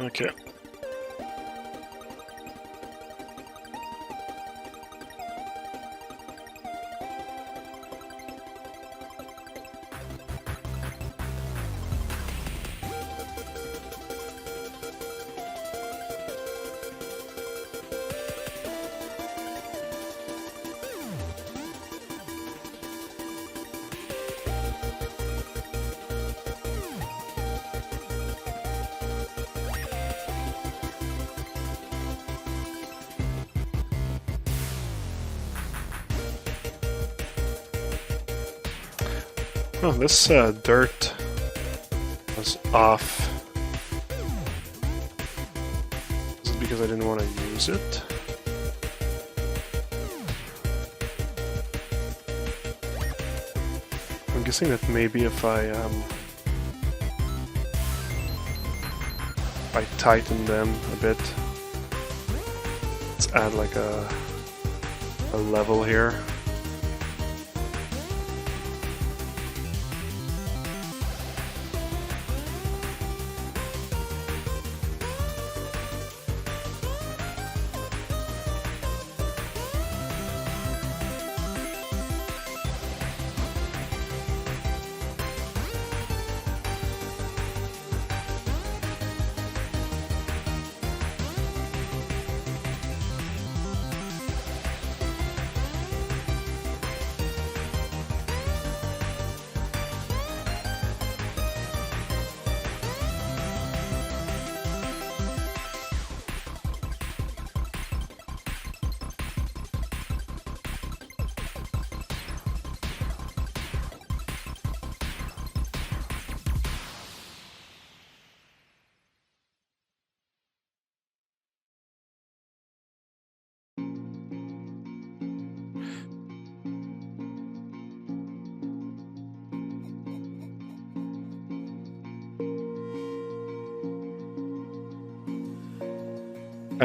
Speaker 1: Okay. Oh, this dirt was off. Is it because I didn't want to use it? I'm guessing that maybe if I tighten them a bit. Let's add like a level here.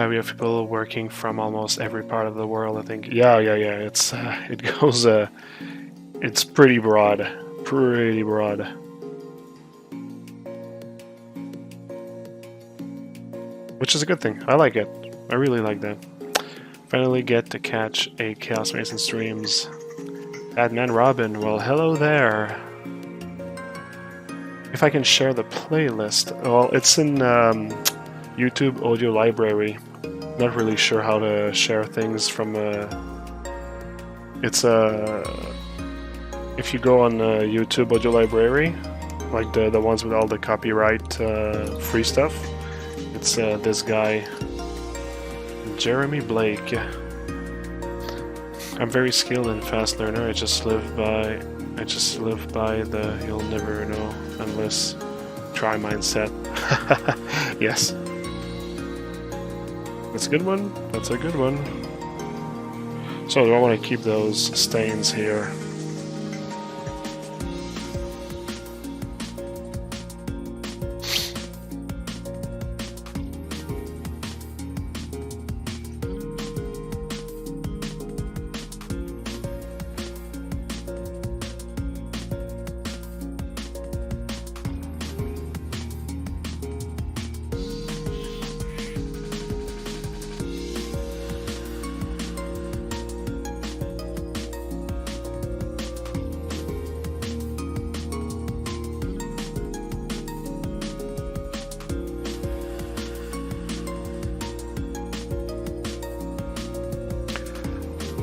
Speaker 1: We have people working from almost every part of the world, I think. Yeah. It's it goes. It's pretty broad, which is a good thing. I like it. I really like that. Finally get to catch a Chaos Mason streams. Badman Robin. Well, hello there. If I can share the playlist. Well, it's in YouTube Audio Library. Not really sure how to share things from it's if you go on YouTube Audio Library, like the ones with all the copyright free stuff, it's this guy, Jeremy Blake. I'm very skilled and fast learner. I just live by the you'll never know unless try mindset. Yes. That's a good one. That's a good one. So do I want to keep those stains here?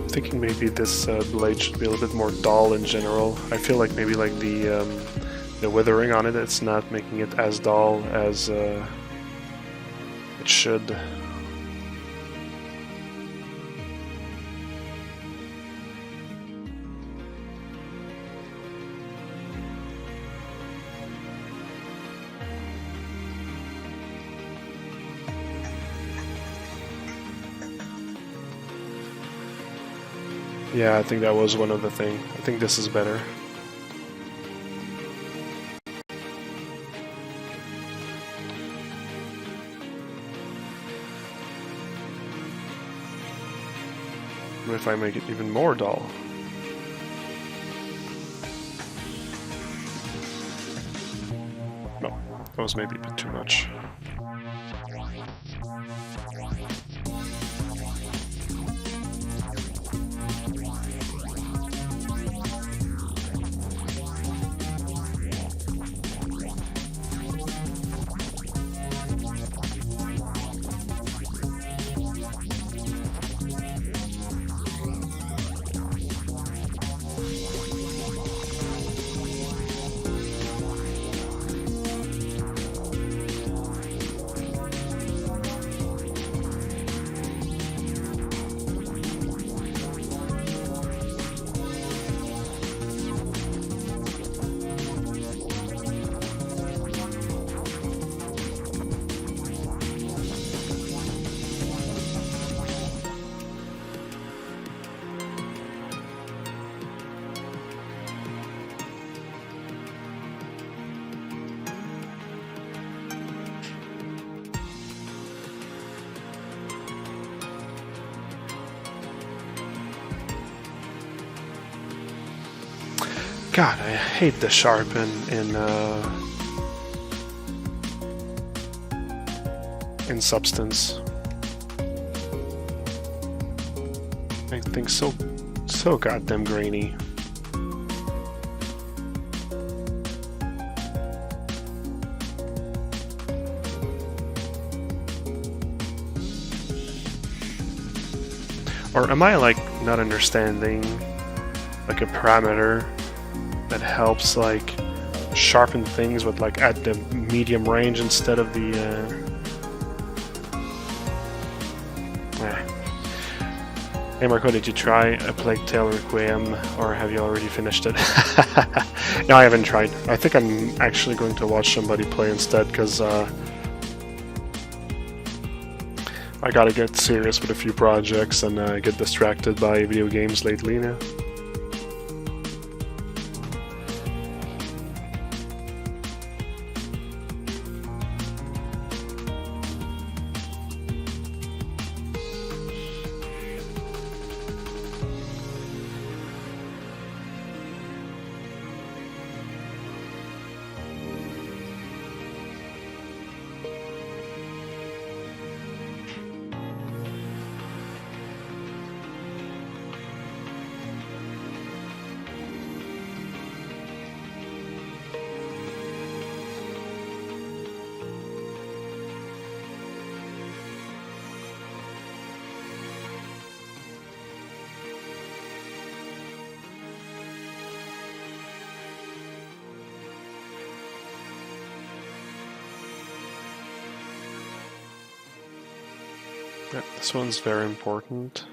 Speaker 1: Thinking maybe this blade should be a little bit more dull in general. I feel like maybe like the withering on it, it's not making it as dull as it should. Yeah, I think that was one of the things. I think this is better. What if I make it even more dull? No, that was maybe a bit too much. God, I hate the sharpen in Substance. I think so goddamn grainy. Or am I like not understanding like a parameter that helps like sharpen things with like at the medium range instead of the Hey Marco, did you try A Plague Tale Requiem, or have you already finished it? No, I haven't tried. I think I'm actually going to watch somebody play instead, because I gotta get serious with a few projects and get distracted by video games lately now. Yeah, this one's very important.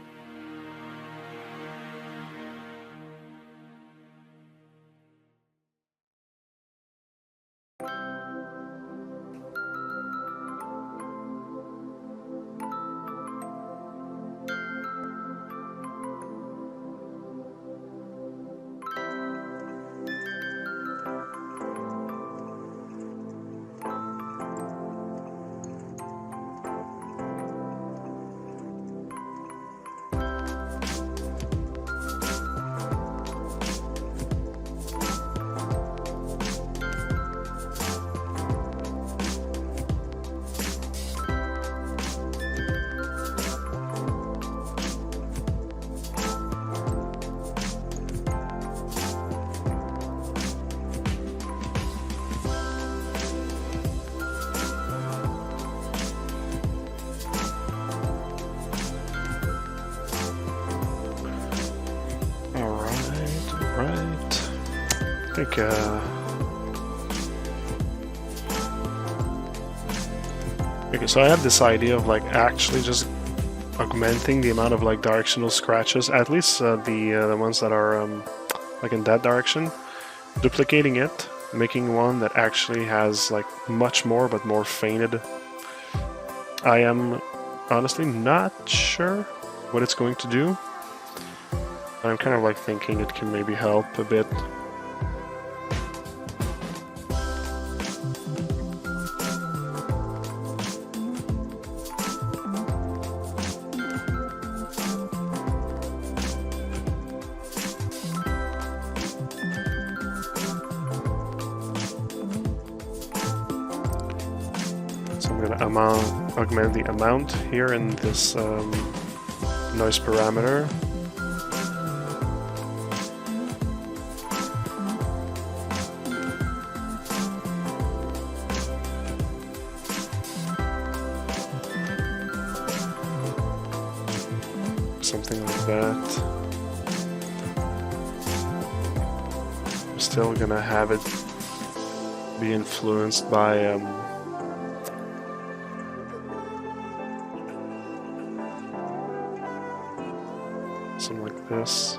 Speaker 1: Okay, so I have this idea of like actually just augmenting the amount of like directional scratches, at least the ones that are like in that direction, duplicating it, making one that actually has like much more but more faded. I am honestly not sure what it's going to do. I'm kind of like thinking it can maybe help a bit. Augment the amount here in this noise parameter. Something like that. I'm still gonna have it be influenced by something like this.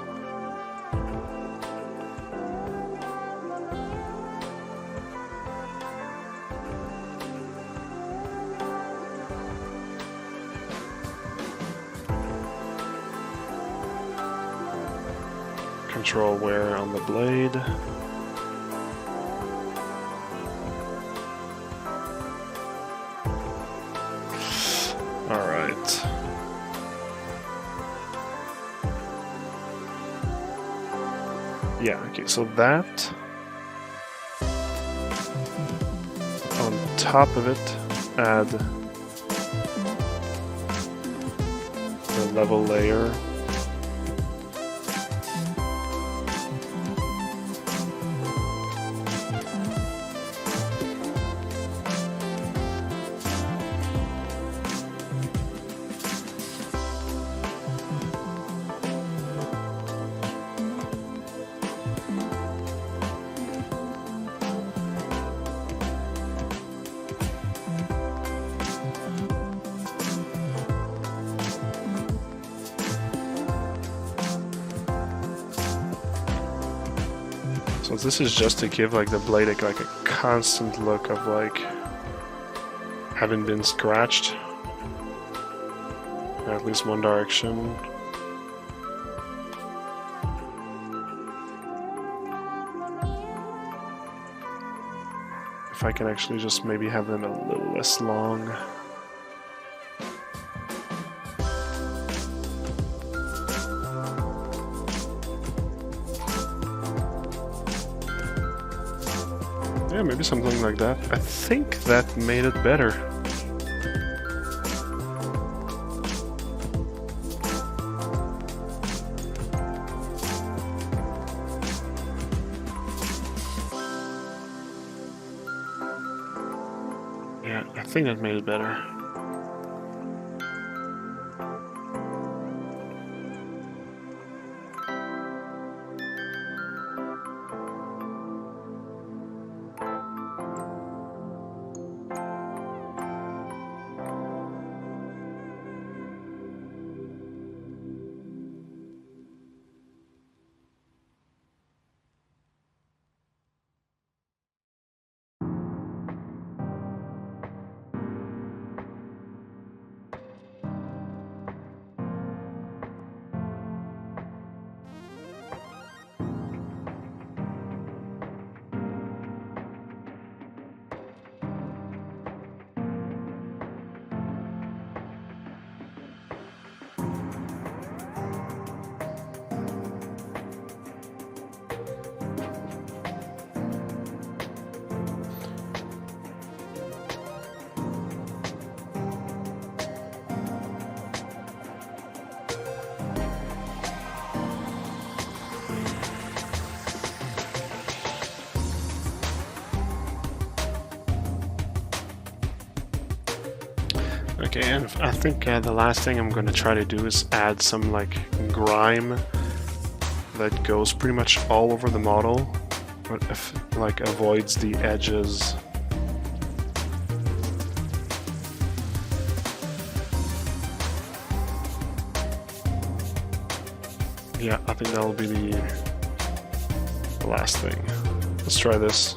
Speaker 1: Control wear on the blade. All right. Yeah, okay, so that on top of it, add the level layer. So this is just to give like the blade like a constant look of like having been scratched in at least one direction. If I can actually just maybe have them a little less long. Yeah, maybe something like that. I think that made it better. Yeah, I think that made it better. Okay, and I think the last thing I'm going to try to do is add some like grime that goes pretty much all over the model, but if, like avoids the edges. Yeah, I think that'll be the last thing. Let's try this.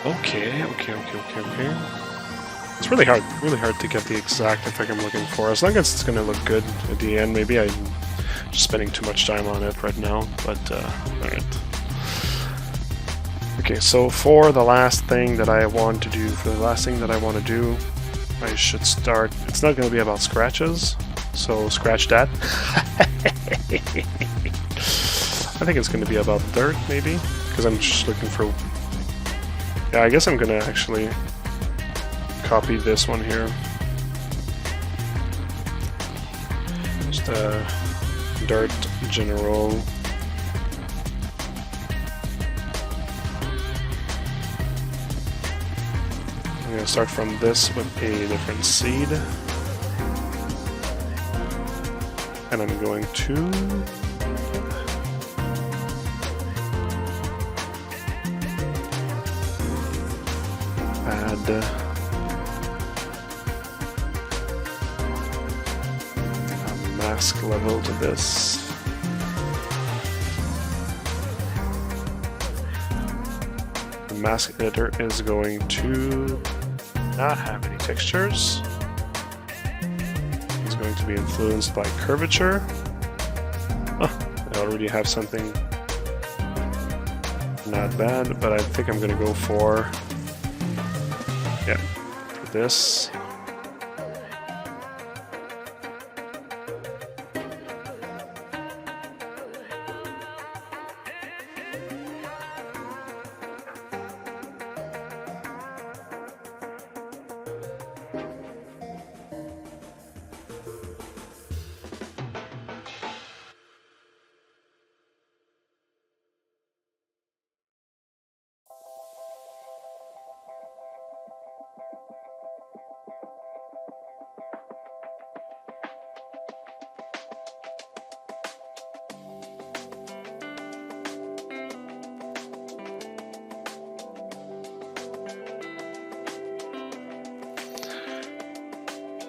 Speaker 1: Okay. It's really hard to get the exact effect I'm looking for. As long as it's gonna look good at the end, maybe I Just spending too much time on it right now, but alright. Okay, so for the last thing that I want to do, I should start. It's not going to be about scratches, so scratch that. I think it's going to be about dirt, maybe, because I'm just looking for... Yeah, I guess I'm going to actually copy this one here. Just dirt general. I'm going to start from this with a different seed. And I'm going to add a mask level to this. The mask editor is going to not have any textures. It's going to be influenced by curvature. Oh, I already have something not bad, but I think I'm going to go for this.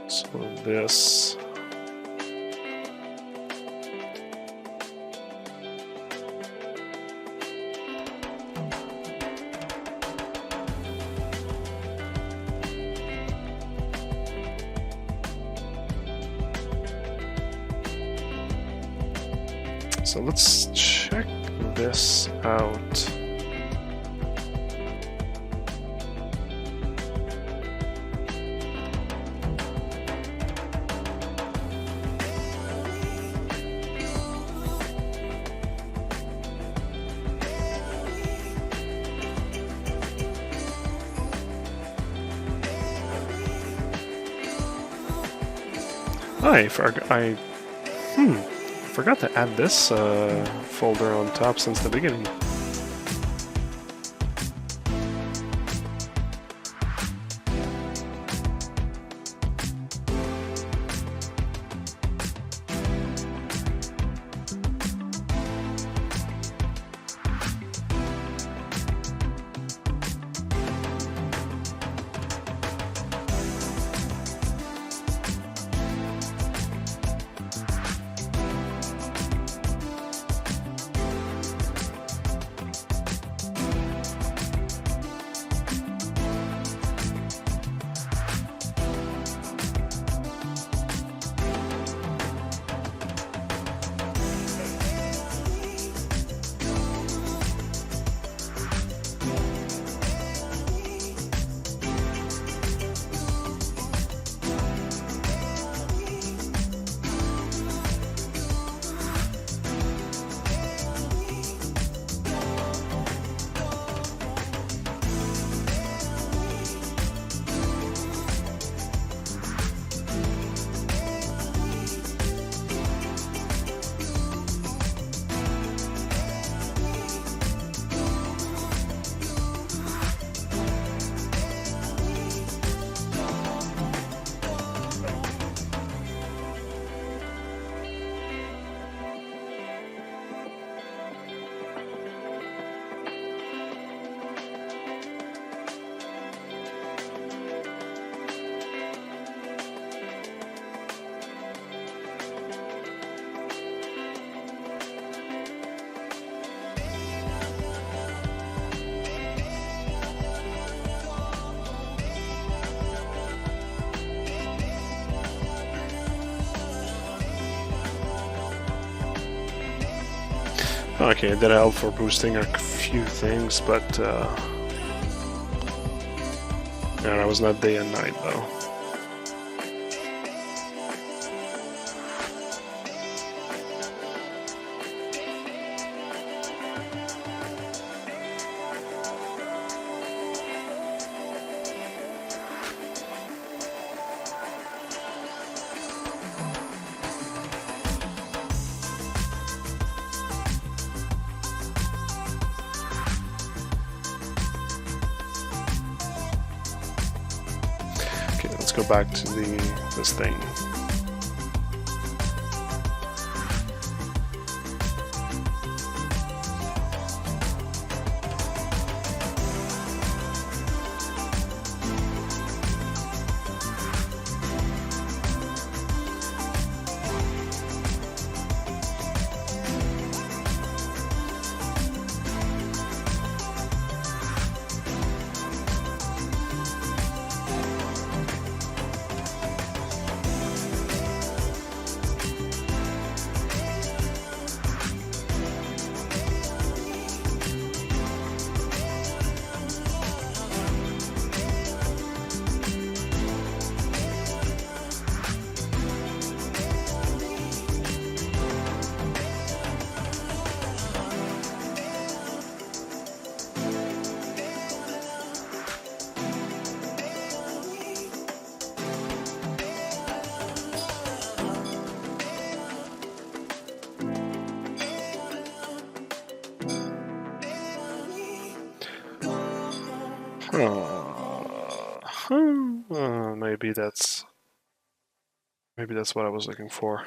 Speaker 1: So this. So let's check this out. I forgot to add this folder on top since the beginning. Okay, that helped for boosting a few things, but yeah, that was not day and night though. Let's go back to this thing. Maybe that's what I was looking for.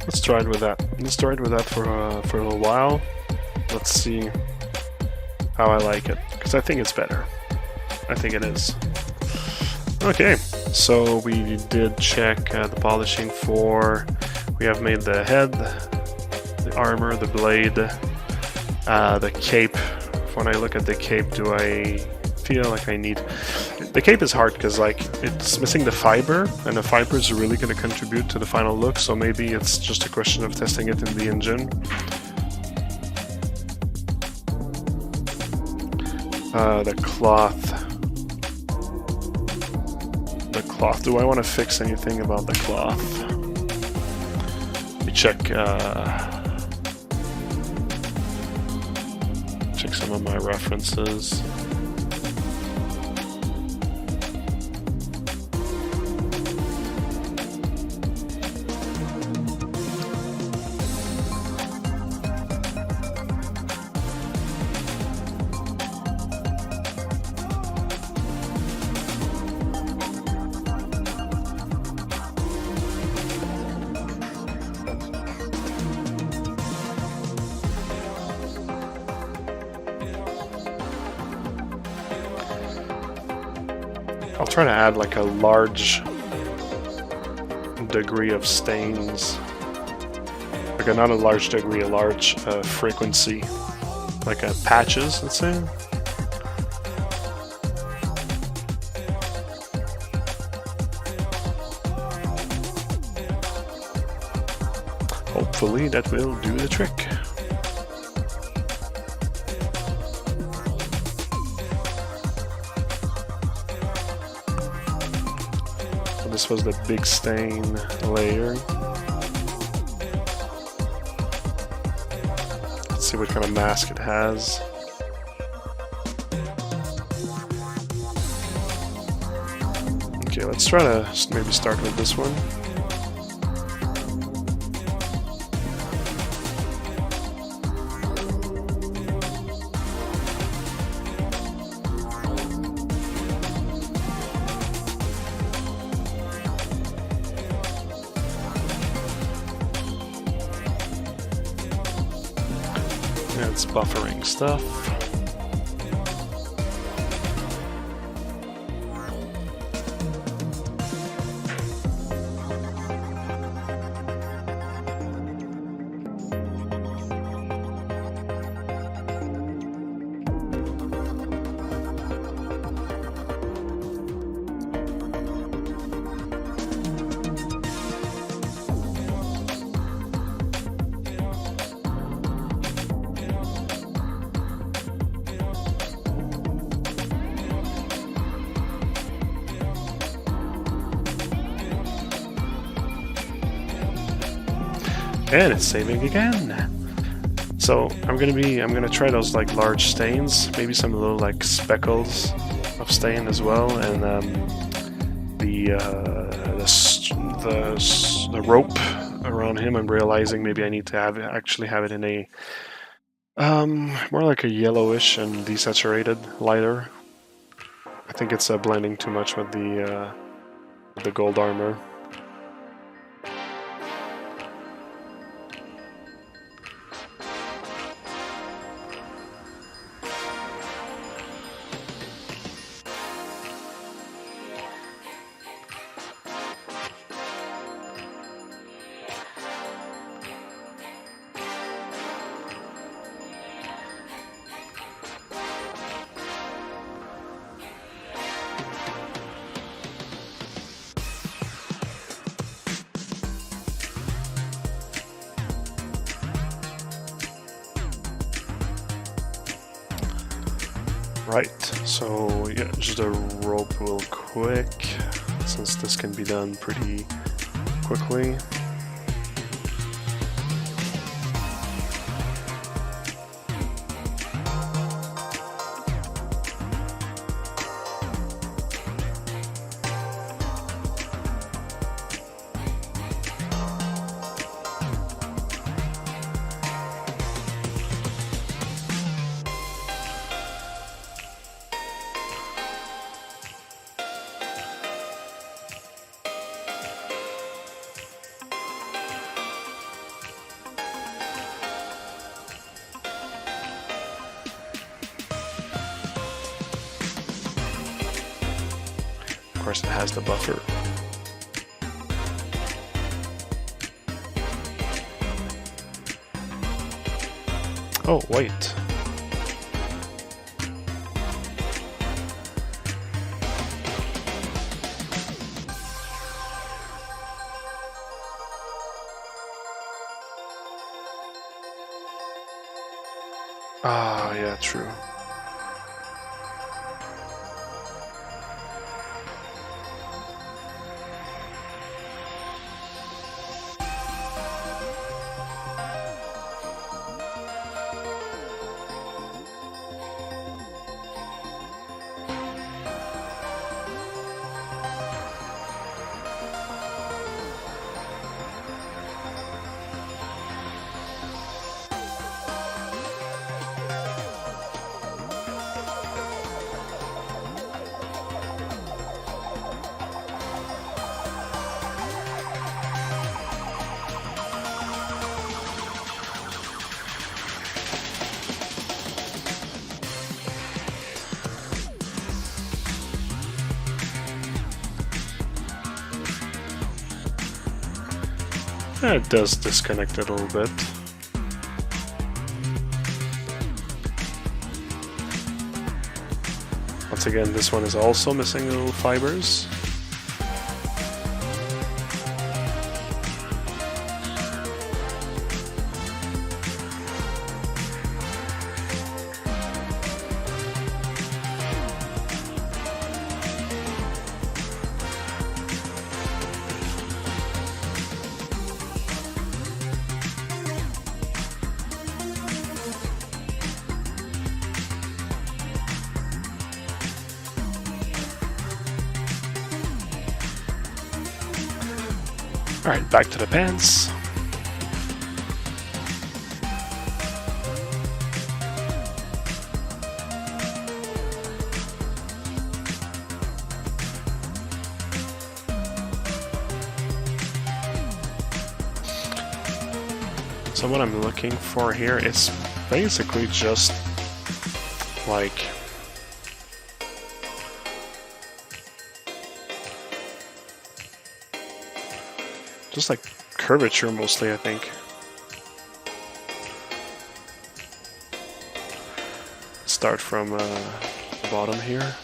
Speaker 1: Let's try it with that. Let's try it with that for a little while. Let's see how I like it, because I think it's better. I think it is. Okay, so we did check the polishing for. We have made the head, the armor, the blade, the cape. When I look at the cape, do I feel like I need... The cape is hard because like it's missing the fiber, and the fiber is really going to contribute to the final look, so maybe it's just a question of testing it in the engine. The cloth. The cloth. Do I want to fix anything about the cloth? Let me check. Check some of my references. I'll try to add like a large degree of stains. Like not a large degree, a large frequency. Like patches, let's say. Hopefully that will do the trick. This was the big stain layer. Let's see what kind of mask it has. Okay, let's try to maybe start with this one. It's buffering stuff. And it's saving again. So I'm gonna try those like large stains, maybe some little like speckles of stain as well, and the rope around him. I'm realizing maybe I need to actually have it in a more like a yellowish and desaturated lighter. I think it's blending too much with the gold armor. Right, so yeah, just a rope real quick, since this can be done pretty quickly. Of course, it has the buffer. Oh, wait. Ah, yeah, true. It does disconnect it a little bit. Once again, this one is also missing little fibers. Alright, back to the pants. So what I'm looking for here is basically just like curvature mostly, I think. Start from the bottom here.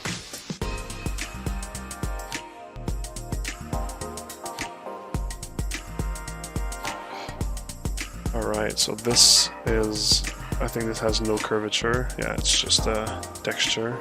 Speaker 1: Alright, so this is, I think this has no curvature. Yeah, it's just a texture.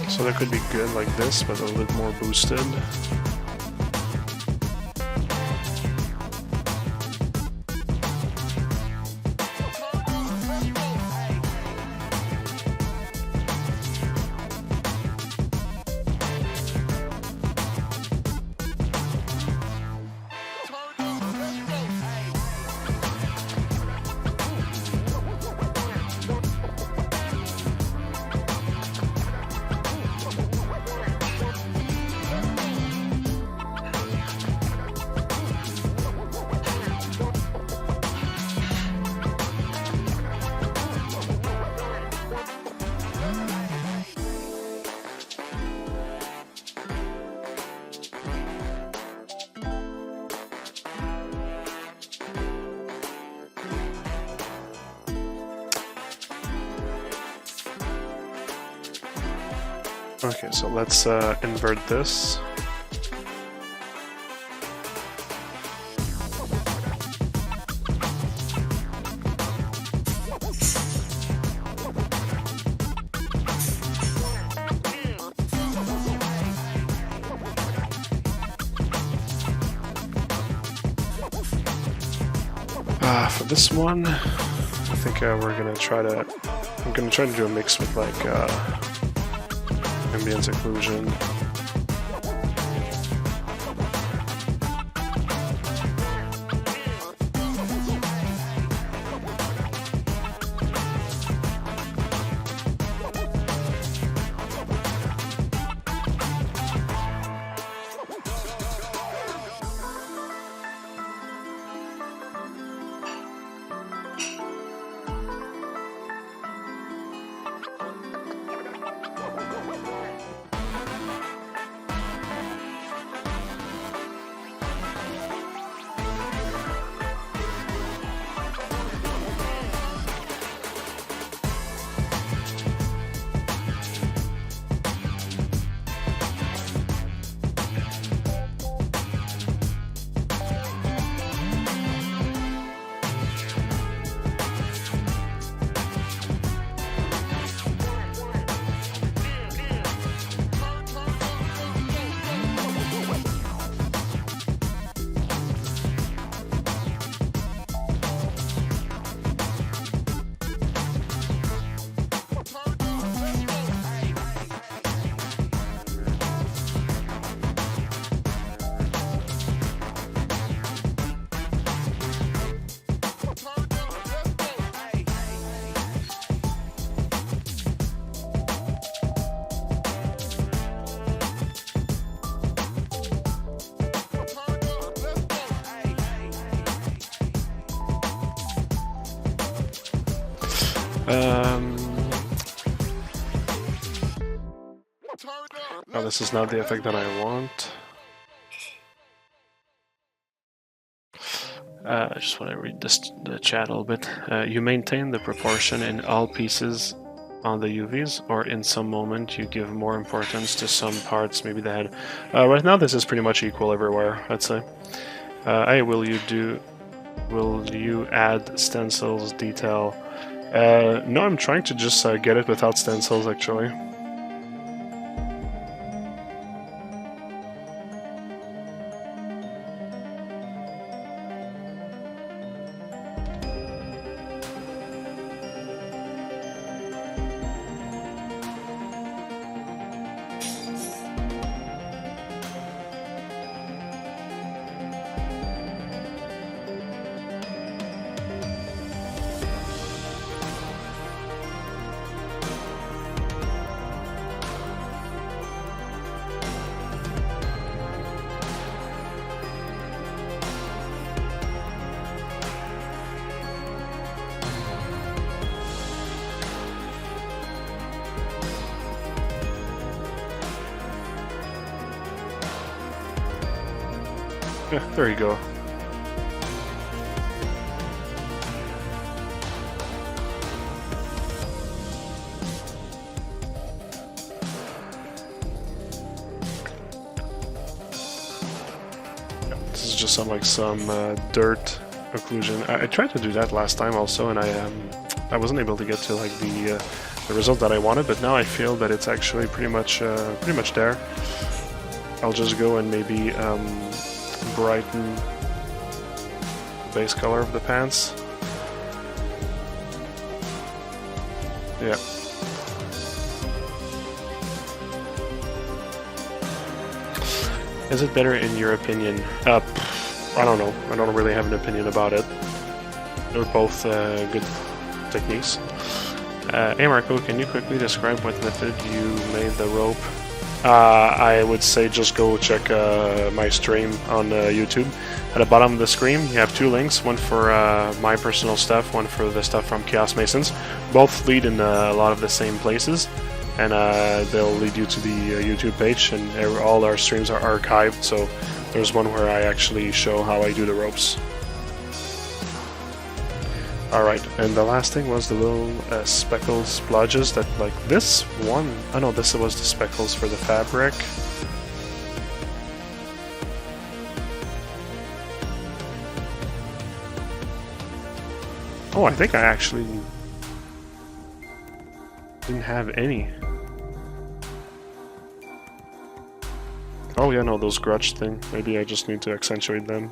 Speaker 1: So that could be good like this, but a little bit more boosted. Okay, so let's invert this. For this one, I think I'm gonna try to do a mix with like ambience occlusion. Oh, this is not the effect that I want. I just want to read the chat a little bit. You maintain the proportion in all pieces on the UVs, or in some moment you give more importance to some parts, maybe the head. Right now this is pretty much equal everywhere, I'd say. Hey, will you add stencils detail? No, I'm trying to just get it without stencils actually. Yeah, there you go. This is just some dirt occlusion. I tried to do that last time also, and I wasn't able to get to like the result that I wanted. But now I feel that it's actually pretty much there. I'll just go and maybe brighten the base color of the pants. Yeah. Is it better in your opinion? I don't know. I don't really have an opinion about it. They're both good techniques. Hey Marco, can you quickly describe what method you made the rope? I would say just go check my stream on YouTube. At the bottom of the screen, you have two links, one for my personal stuff, one for the stuff from Chaos Masons. Both lead in a lot of the same places, and they'll lead you to the YouTube page, and all our streams are archived, so there's one where I actually show how I do the ropes. Alright, and the last thing was the little speckles splodges that, like this one, I know this was the speckles for the fabric. Oh, I think I actually didn't have any. Oh yeah, no, those grudge thing. Maybe I just need to accentuate them.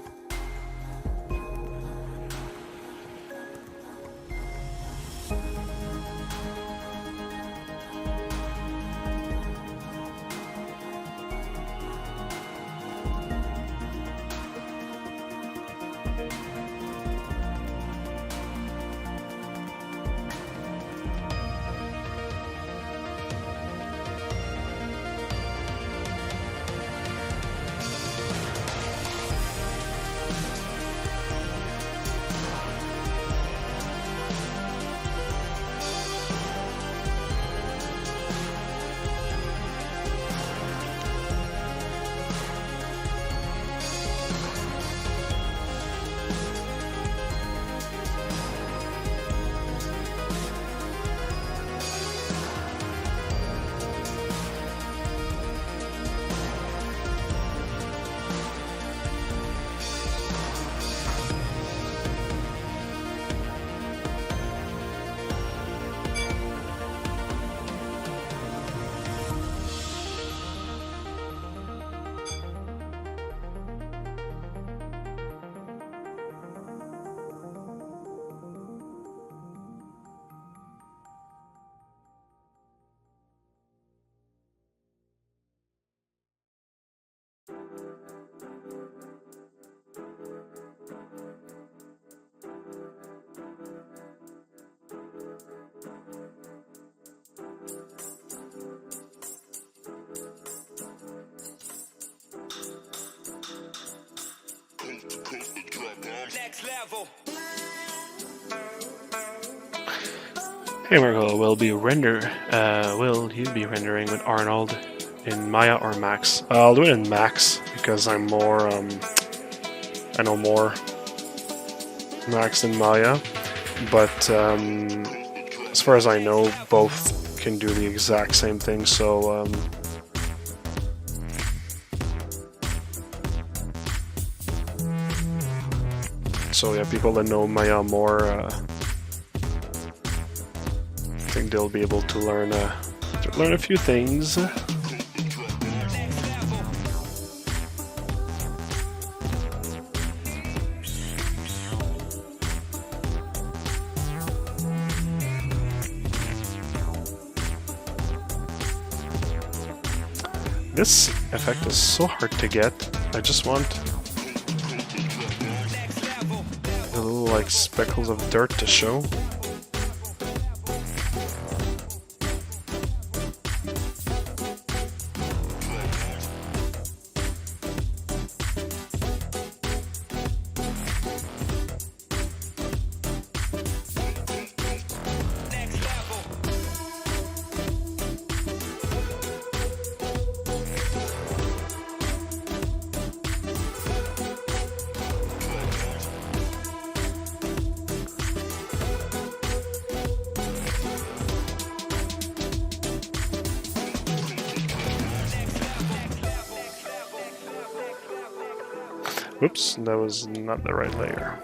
Speaker 1: Hey Marco, will you be rendering with Arnold in Maya or Max? I'll do it in Max because I'm more I know more Max than Maya, but as far as I know, both can do the exact same thing. So yeah, people that know Maya more, I think they'll be able to learn a few things. This effect is so hard to get. I just want the little like speckles of dirt to show. Oops, that was not the right layer.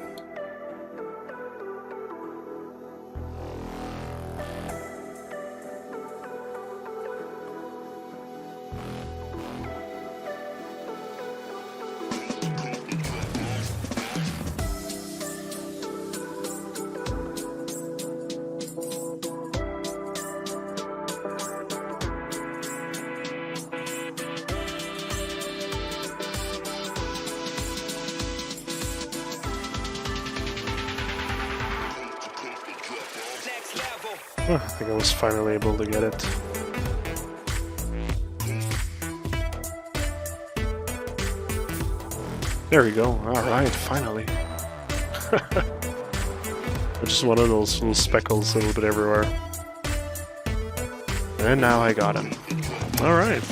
Speaker 1: Oh, I think I was finally able to get it. There we go. Alright, finally. Just one of those little speckles a little bit everywhere. And now I got him. Alright.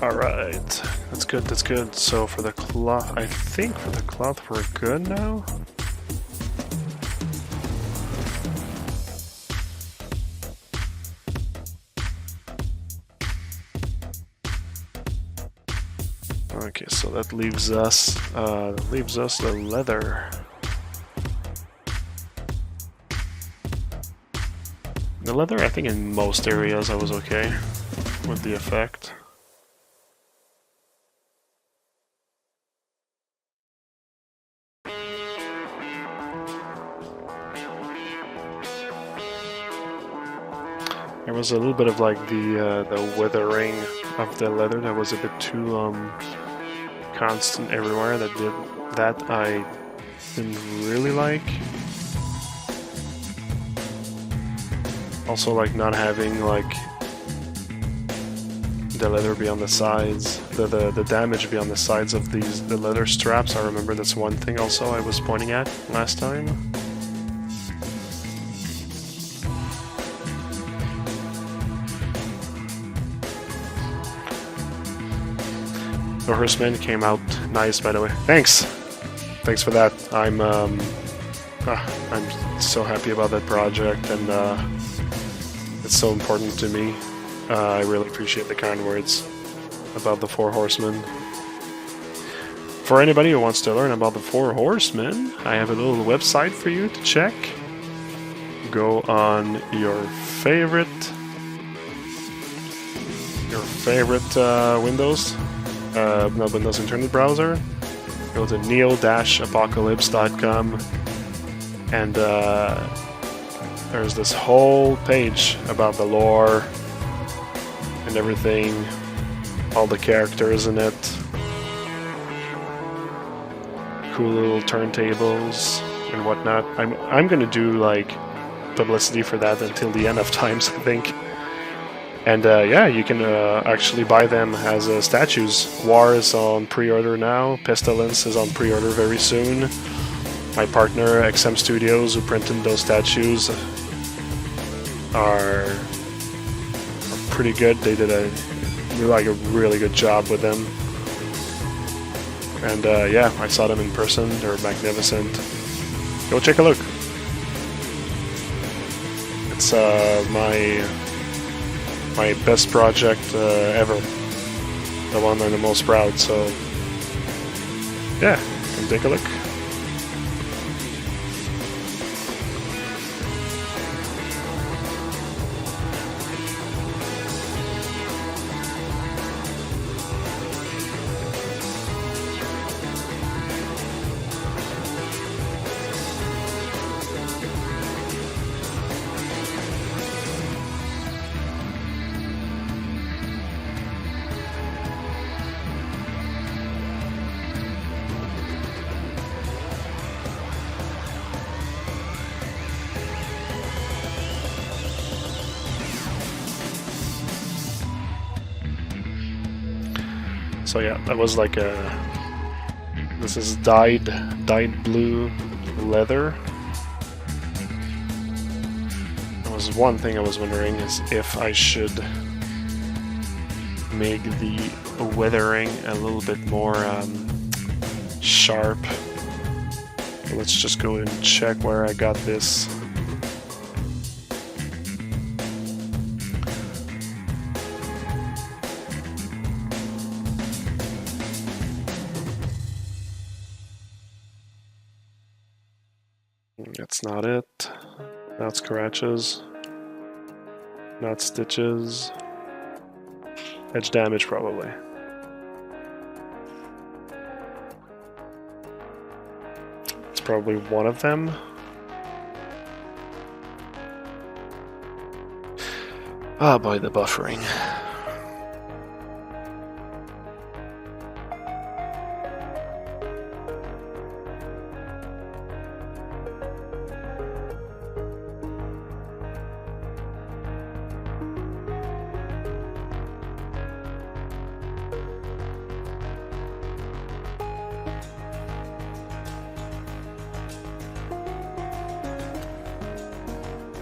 Speaker 1: Alright, that's good, that's good. So for the cloth, I think for the cloth we're good now? Okay, so that leaves us the leather. The leather, I think in most areas I was okay with the effect. There was a little bit of like the weathering of the leather that was a bit too constant everywhere. That I didn't really like. Also, like not having like the leather be on the sides, the damage be on the sides of the leather straps. I remember that's one thing also I was pointing at last time. The Horseman came out nice, by the way. Thanks for that. I'm so happy about that project, and it's so important to me. I really appreciate the kind words about the Four Horsemen. For anybody who wants to learn about the Four Horsemen, I have a little website for you to check. Go on your favorite Windows. Not Windows Internet browser. Go to neo-apocalypse.com, and there's this whole page about the lore and everything, all the characters in it, cool little turntables and whatnot. I'm gonna do like publicity for that until the end of times, I think. And yeah, you can actually buy them as statues. War is on pre-order now. Pestilence is on pre-order very soon. My partner, XM Studios, who printed those statues, are pretty good. They did a really good job with them. And yeah, I saw them in person. They're magnificent. Go take a look. It's my best project ever. The one I'm the most proud, so yeah, come take a look. So yeah, that was like a... This is dyed blue leather. There was one thing I was wondering is if I should make the weathering a little bit more sharp. Let's just go and check where I got this. That's not it. Not scratches. Not stitches. Edge damage, probably. It's probably one of them. Ah, boy, the buffering.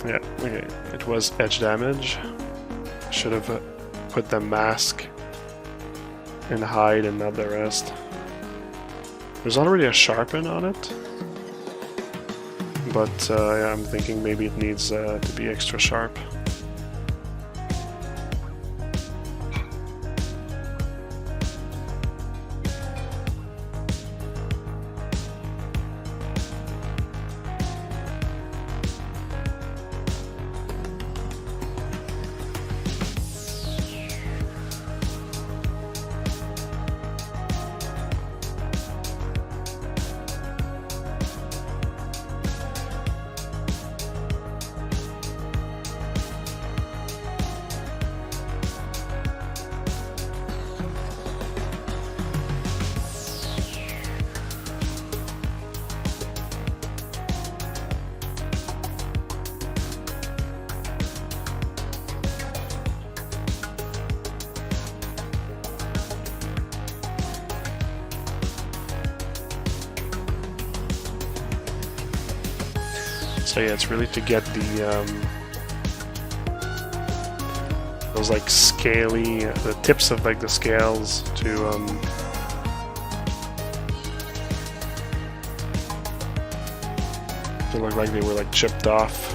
Speaker 1: Yeah, okay. It was edge damage. Should have put the mask and hide and not the rest. There's already a sharpen on it, but yeah, I'm thinking maybe it needs to be extra sharp. So yeah, it's really to get the those like scaly, the tips of like the scales to look like they were like chipped off.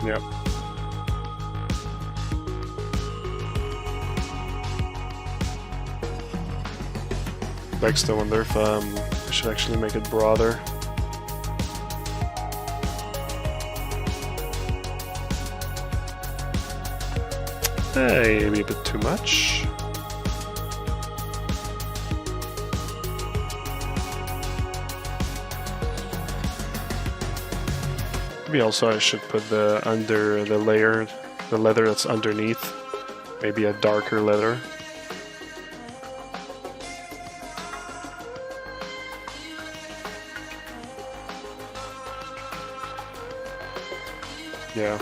Speaker 1: Yep. Begs to wonder if I should actually make it broader. Maybe a bit too much. Maybe also I should put the under the layer, the leather that's underneath, maybe a darker leather. Yeah.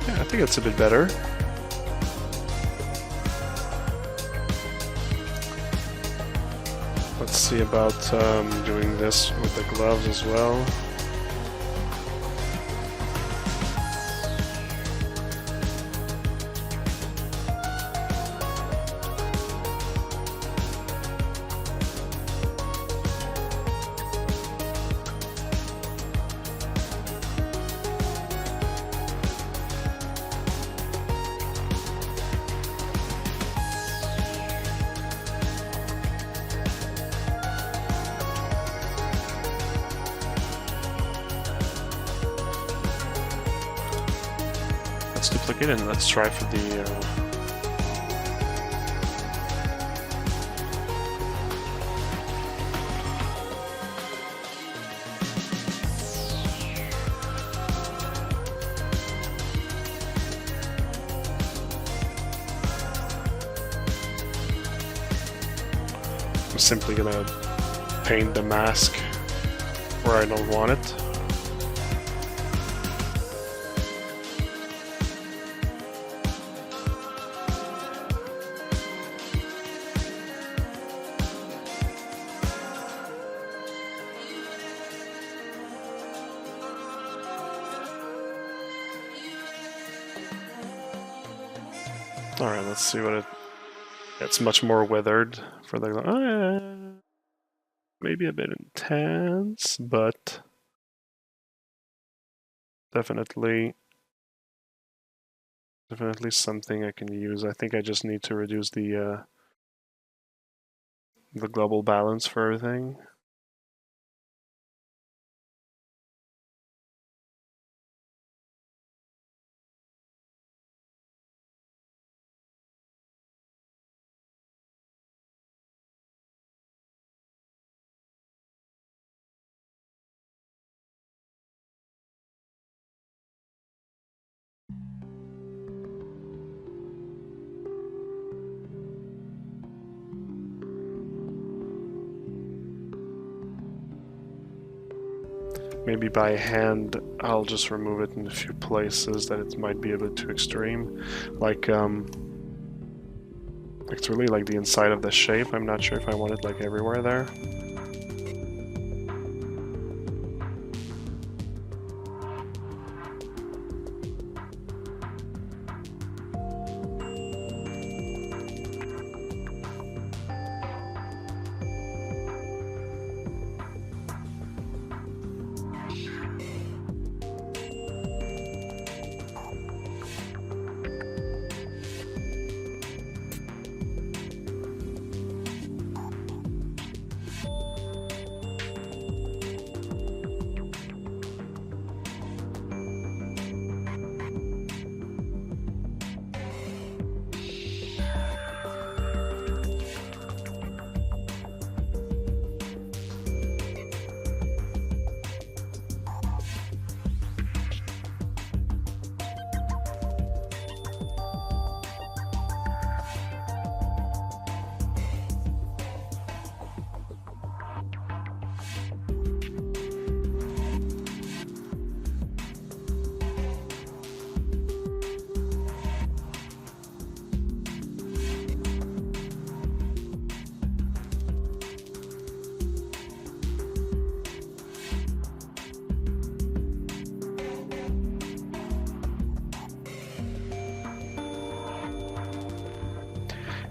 Speaker 1: I think it's a bit better. Let's see about doing this with the gloves as well. let's duplicate and let's try for the... I'm simply gonna paint the mask where I don't want it. Alright, let's see what it... It's much more weathered for the... maybe a bit intense, but... Definitely something I can use. I think I just need to reduce the global balance for everything. Maybe by hand, I'll just remove it in a few places that it might be a bit too extreme. Like, it's really like the inside of the shape. I'm not sure if I want it like everywhere there.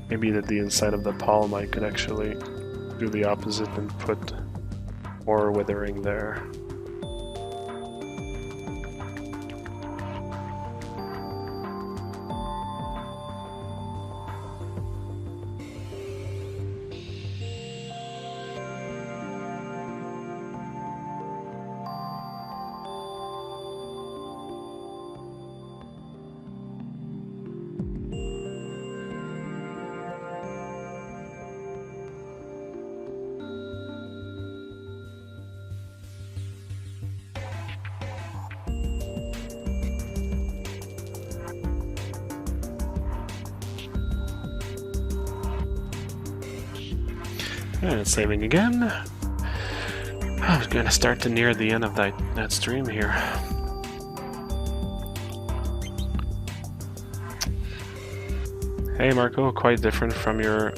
Speaker 1: Maybe that the inside of the palm I could actually do the opposite and put more withering there. And saving again. I'm gonna start to near the end of that stream here. Hey Marco, quite different from your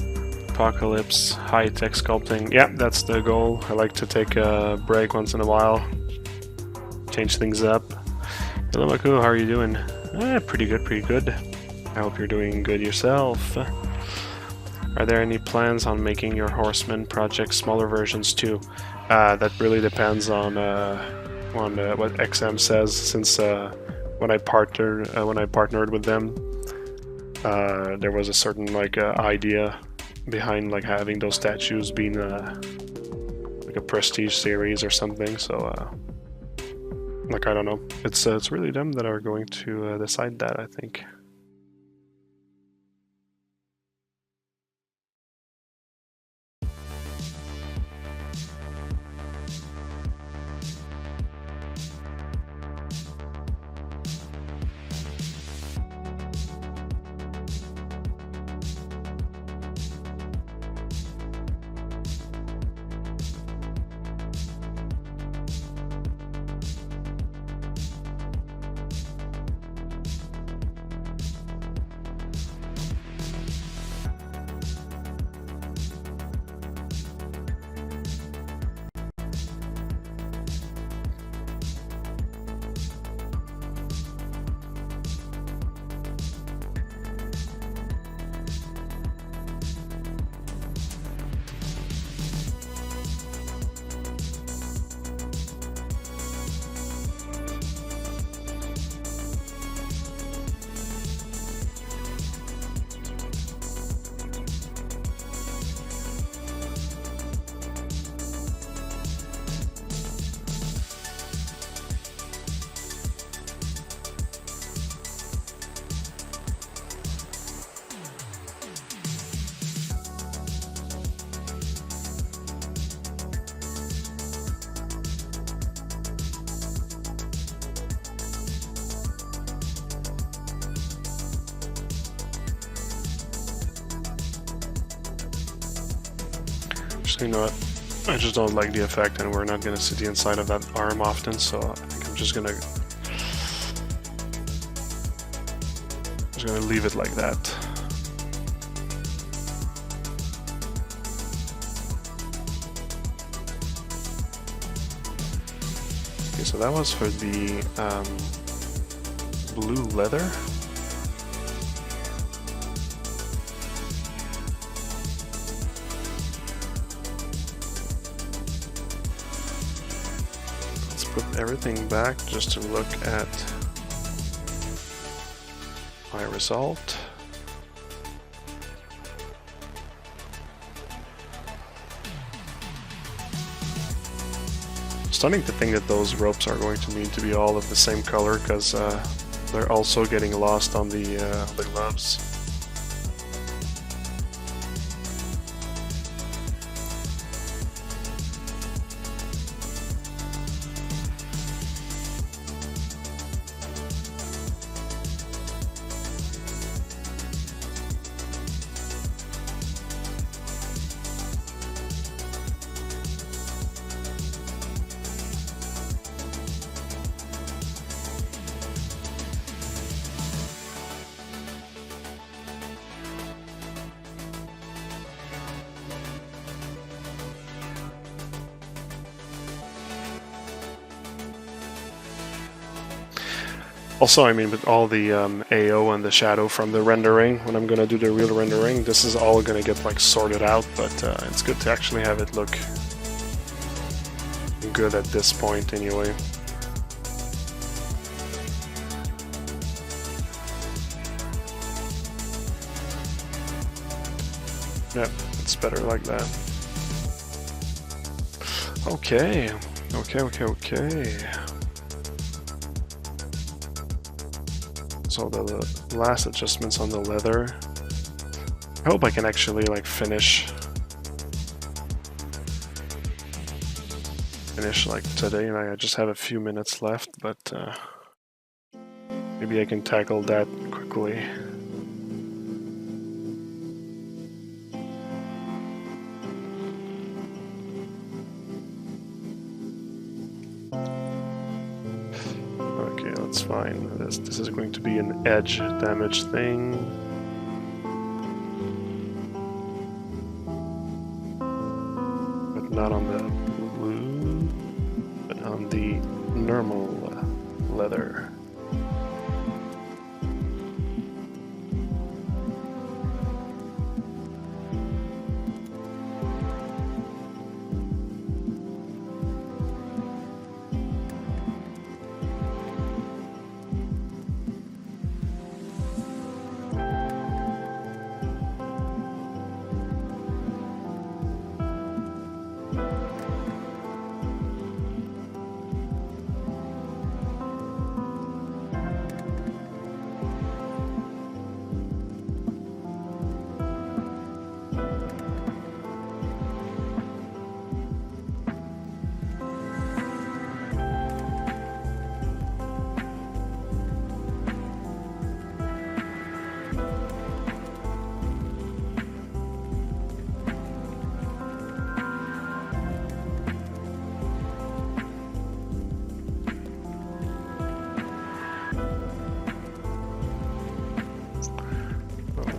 Speaker 1: apocalypse high-tech sculpting. Yeah, that's the goal. I like to take a break once in a while, change things up. Hello Marco, how are you doing? Pretty good, pretty good. I hope you're doing good yourself. Are there any plans on making your Horseman project smaller versions too? That really depends on what XM says. Since when I partnered with them, there was a certain idea behind having those statues being like a prestige series or something. So Like, I don't know. It's really them that are going to decide that, I think. You know what? I just don't like the effect, and we're not gonna see the inside of that arm often, so I think I'm just gonna leave it like that. Okay, so that was for the blue leather. Put everything back just to look at my result. Stunning to think that those ropes are going to need to be all of the same color, because they're also getting lost on the gloves. Also, I mean, with all the AO and the shadow from the rendering, when I'm gonna do the real rendering, this is all gonna get like sorted out, but it's good to actually have it look good at this point anyway. Yeah, it's better like that. Okay. So the last adjustments on the leather. I hope I can actually like finish like today. And I just have a few minutes left, but maybe I can tackle that quickly. Okay, that's fine. This is going to be an edge damage thing. But not on the blue, but on the normal leather.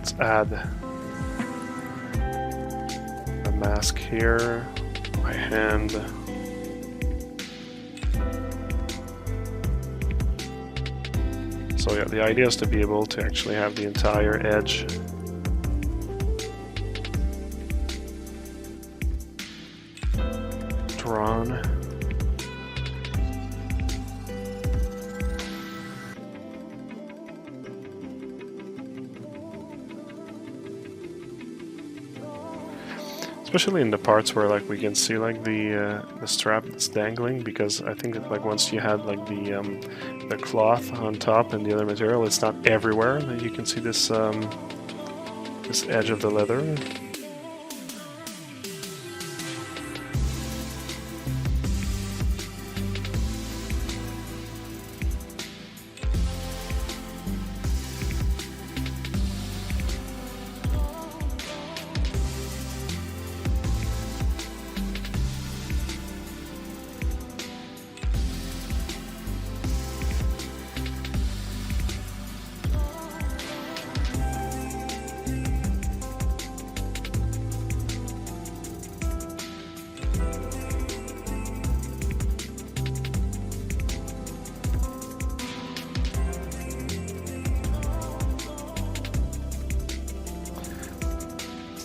Speaker 1: Let's add a mask here, my hand. So yeah, the idea is to be able to actually have the entire edge drawn. Especially in the parts where like we can see like the strap that's dangling, because I think that like once you had like the cloth on top and the other material, it's not everywhere that you can see this this edge of the leather.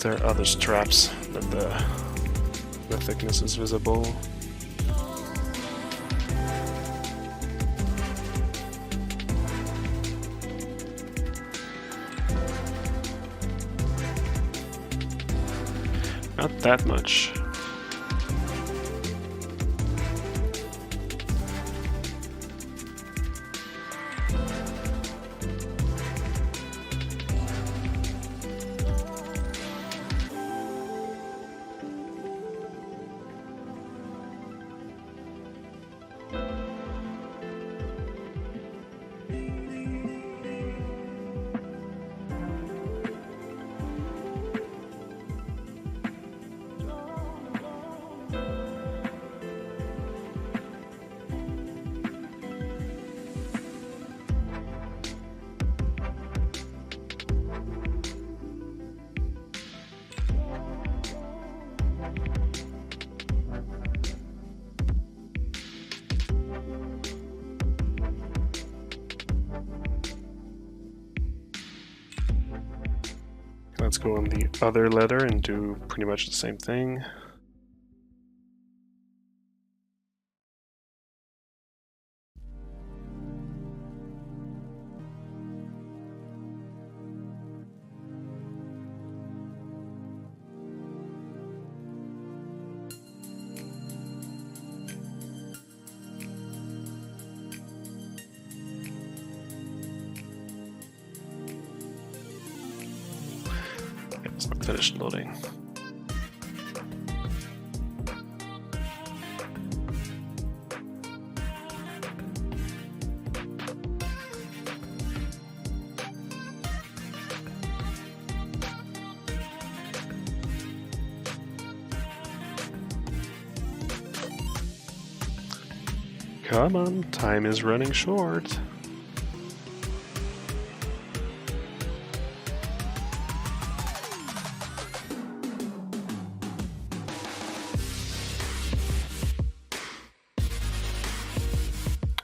Speaker 1: There are other straps that the thickness is visible. Not that much. Let's go on the other leather and do pretty much the same thing. It's not finished loading. Come on, time is running short.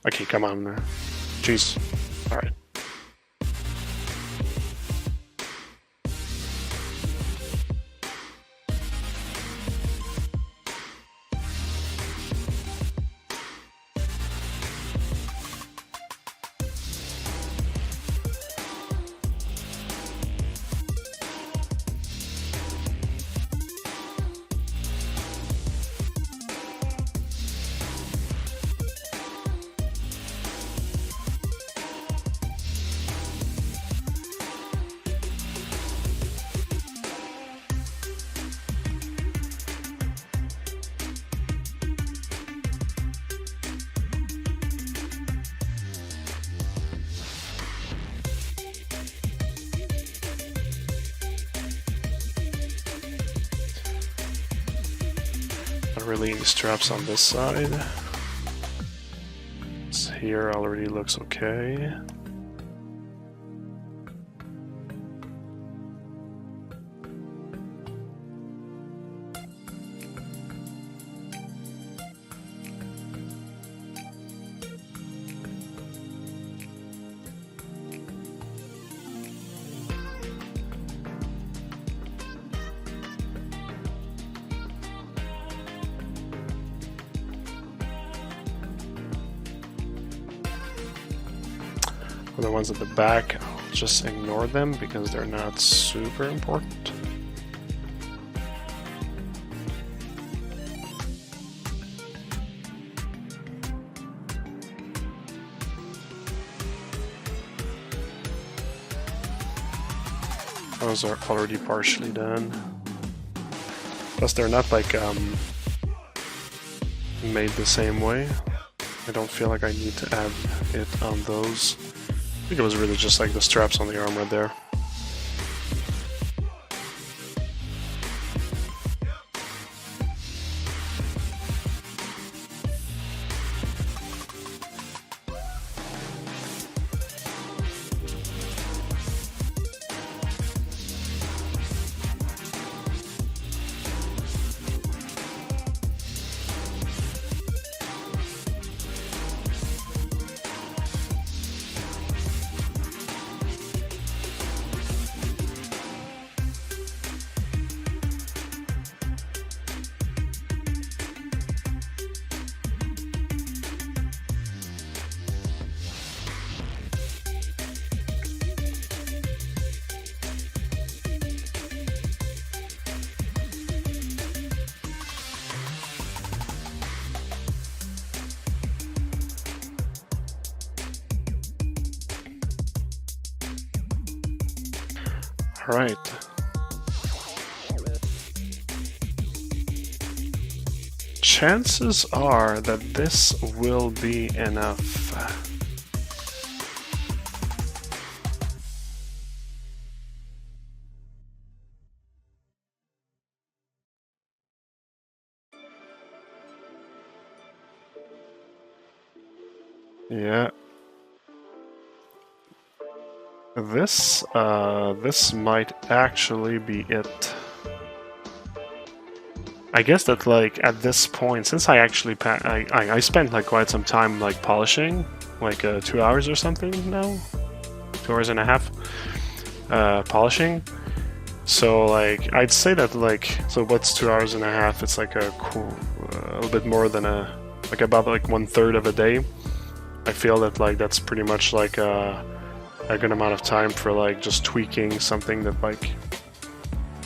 Speaker 1: Okay, come on. Jeez. Alright. Really any straps on this side. This here already looks okay. For the ones at the back, I'll just ignore them because they're not super important. Those are already partially done. Plus they're not like made the same way. I don't feel like I need to add it on those. I think it was really just like the straps on the arm right there. Right. Chances are that this will be enough. Yeah. This might actually be it. I guess that like at this point, since I actually I spent like quite some time like polishing, like 2 hours or something now, 2 hours and a half polishing. So like I'd say that like, so what's 2 hours and a half? It's like a little bit more than like about like 1/3 of a day. I feel that like that's pretty much like a good amount of time for like just tweaking something that like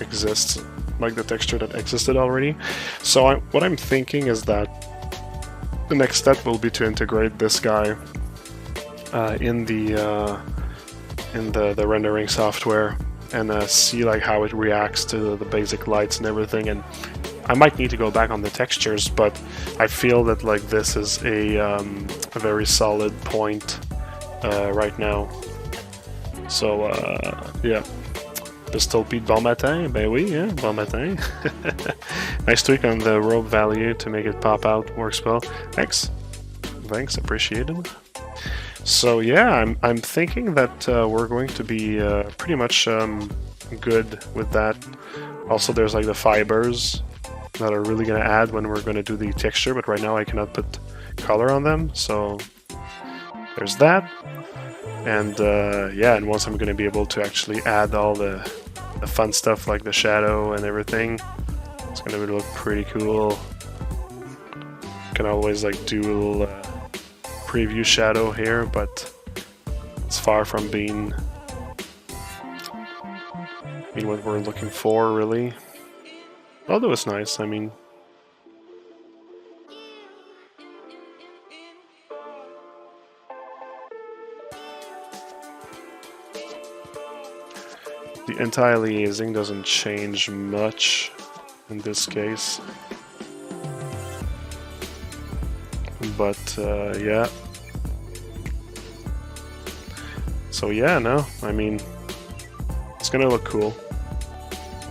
Speaker 1: exists, like the texture that existed already. So what I'm thinking is that the next step will be to integrate this guy in the rendering software and see like how it reacts to the basic lights and everything. And I might need to go back on the textures, but I feel that like this is a very solid point right now. So yeah, Pistol Pete bon matin, ben oui, yeah, bon matin. Nice tweak on the rope value to make it pop out, works well. Thanks, appreciated. So yeah, I'm thinking that we're going to be pretty much good with that. Also, there's like the fibers that are really gonna add when we're gonna do the texture, but right now I cannot put color on them, so there's that. And yeah, and once I'm gonna be able to actually add all the fun stuff like the shadow and everything, it's gonna look pretty cool. Can always like do a little preview shadow here, but it's far from being what we're looking for, really. Although it's nice, I mean. The anti-aliasing doesn't change much in this case. But yeah. So yeah, no, I mean, it's gonna look cool.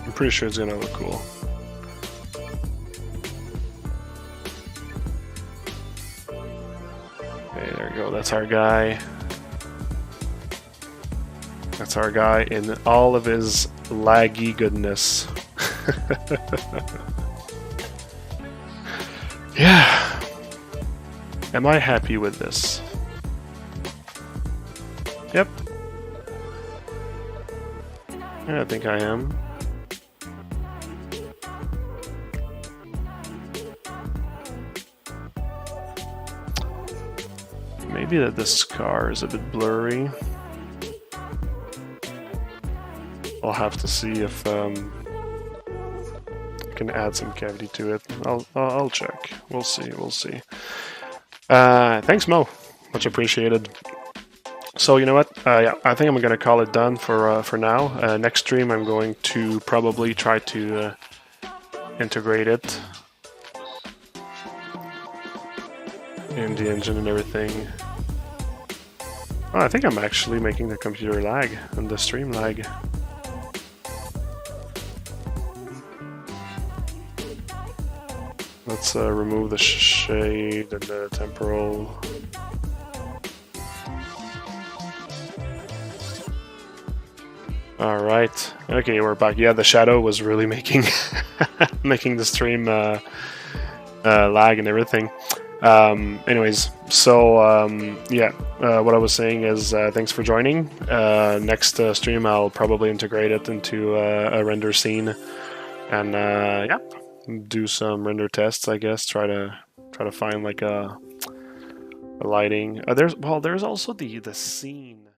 Speaker 1: I'm pretty sure it's gonna look cool. Okay, there we go, that's our guy. That's our guy in all of his laggy goodness. Yeah. Am I happy with this? Yep. Yeah, I think I am. Maybe that the scar is a bit blurry. I'll have to see if I can add some cavity to it. I'll check. We'll see. We'll see. Thanks, Mo. Much appreciated. So you know what? Yeah, I think I'm gonna call it done for now. Next stream, I'm going to probably try to integrate it in the engine and everything. Oh, I think I'm actually making the computer lag and the stream lag. Let's remove the shade and the temporal. All right. Okay, we're back. Yeah, the shadow was really making making the stream lag and everything. Anyways, so yeah, what I was saying is thanks for joining. Next stream, I'll probably integrate it into a render scene, and yeah, do some render tests. I guess try to find like a lighting. There's also the scene.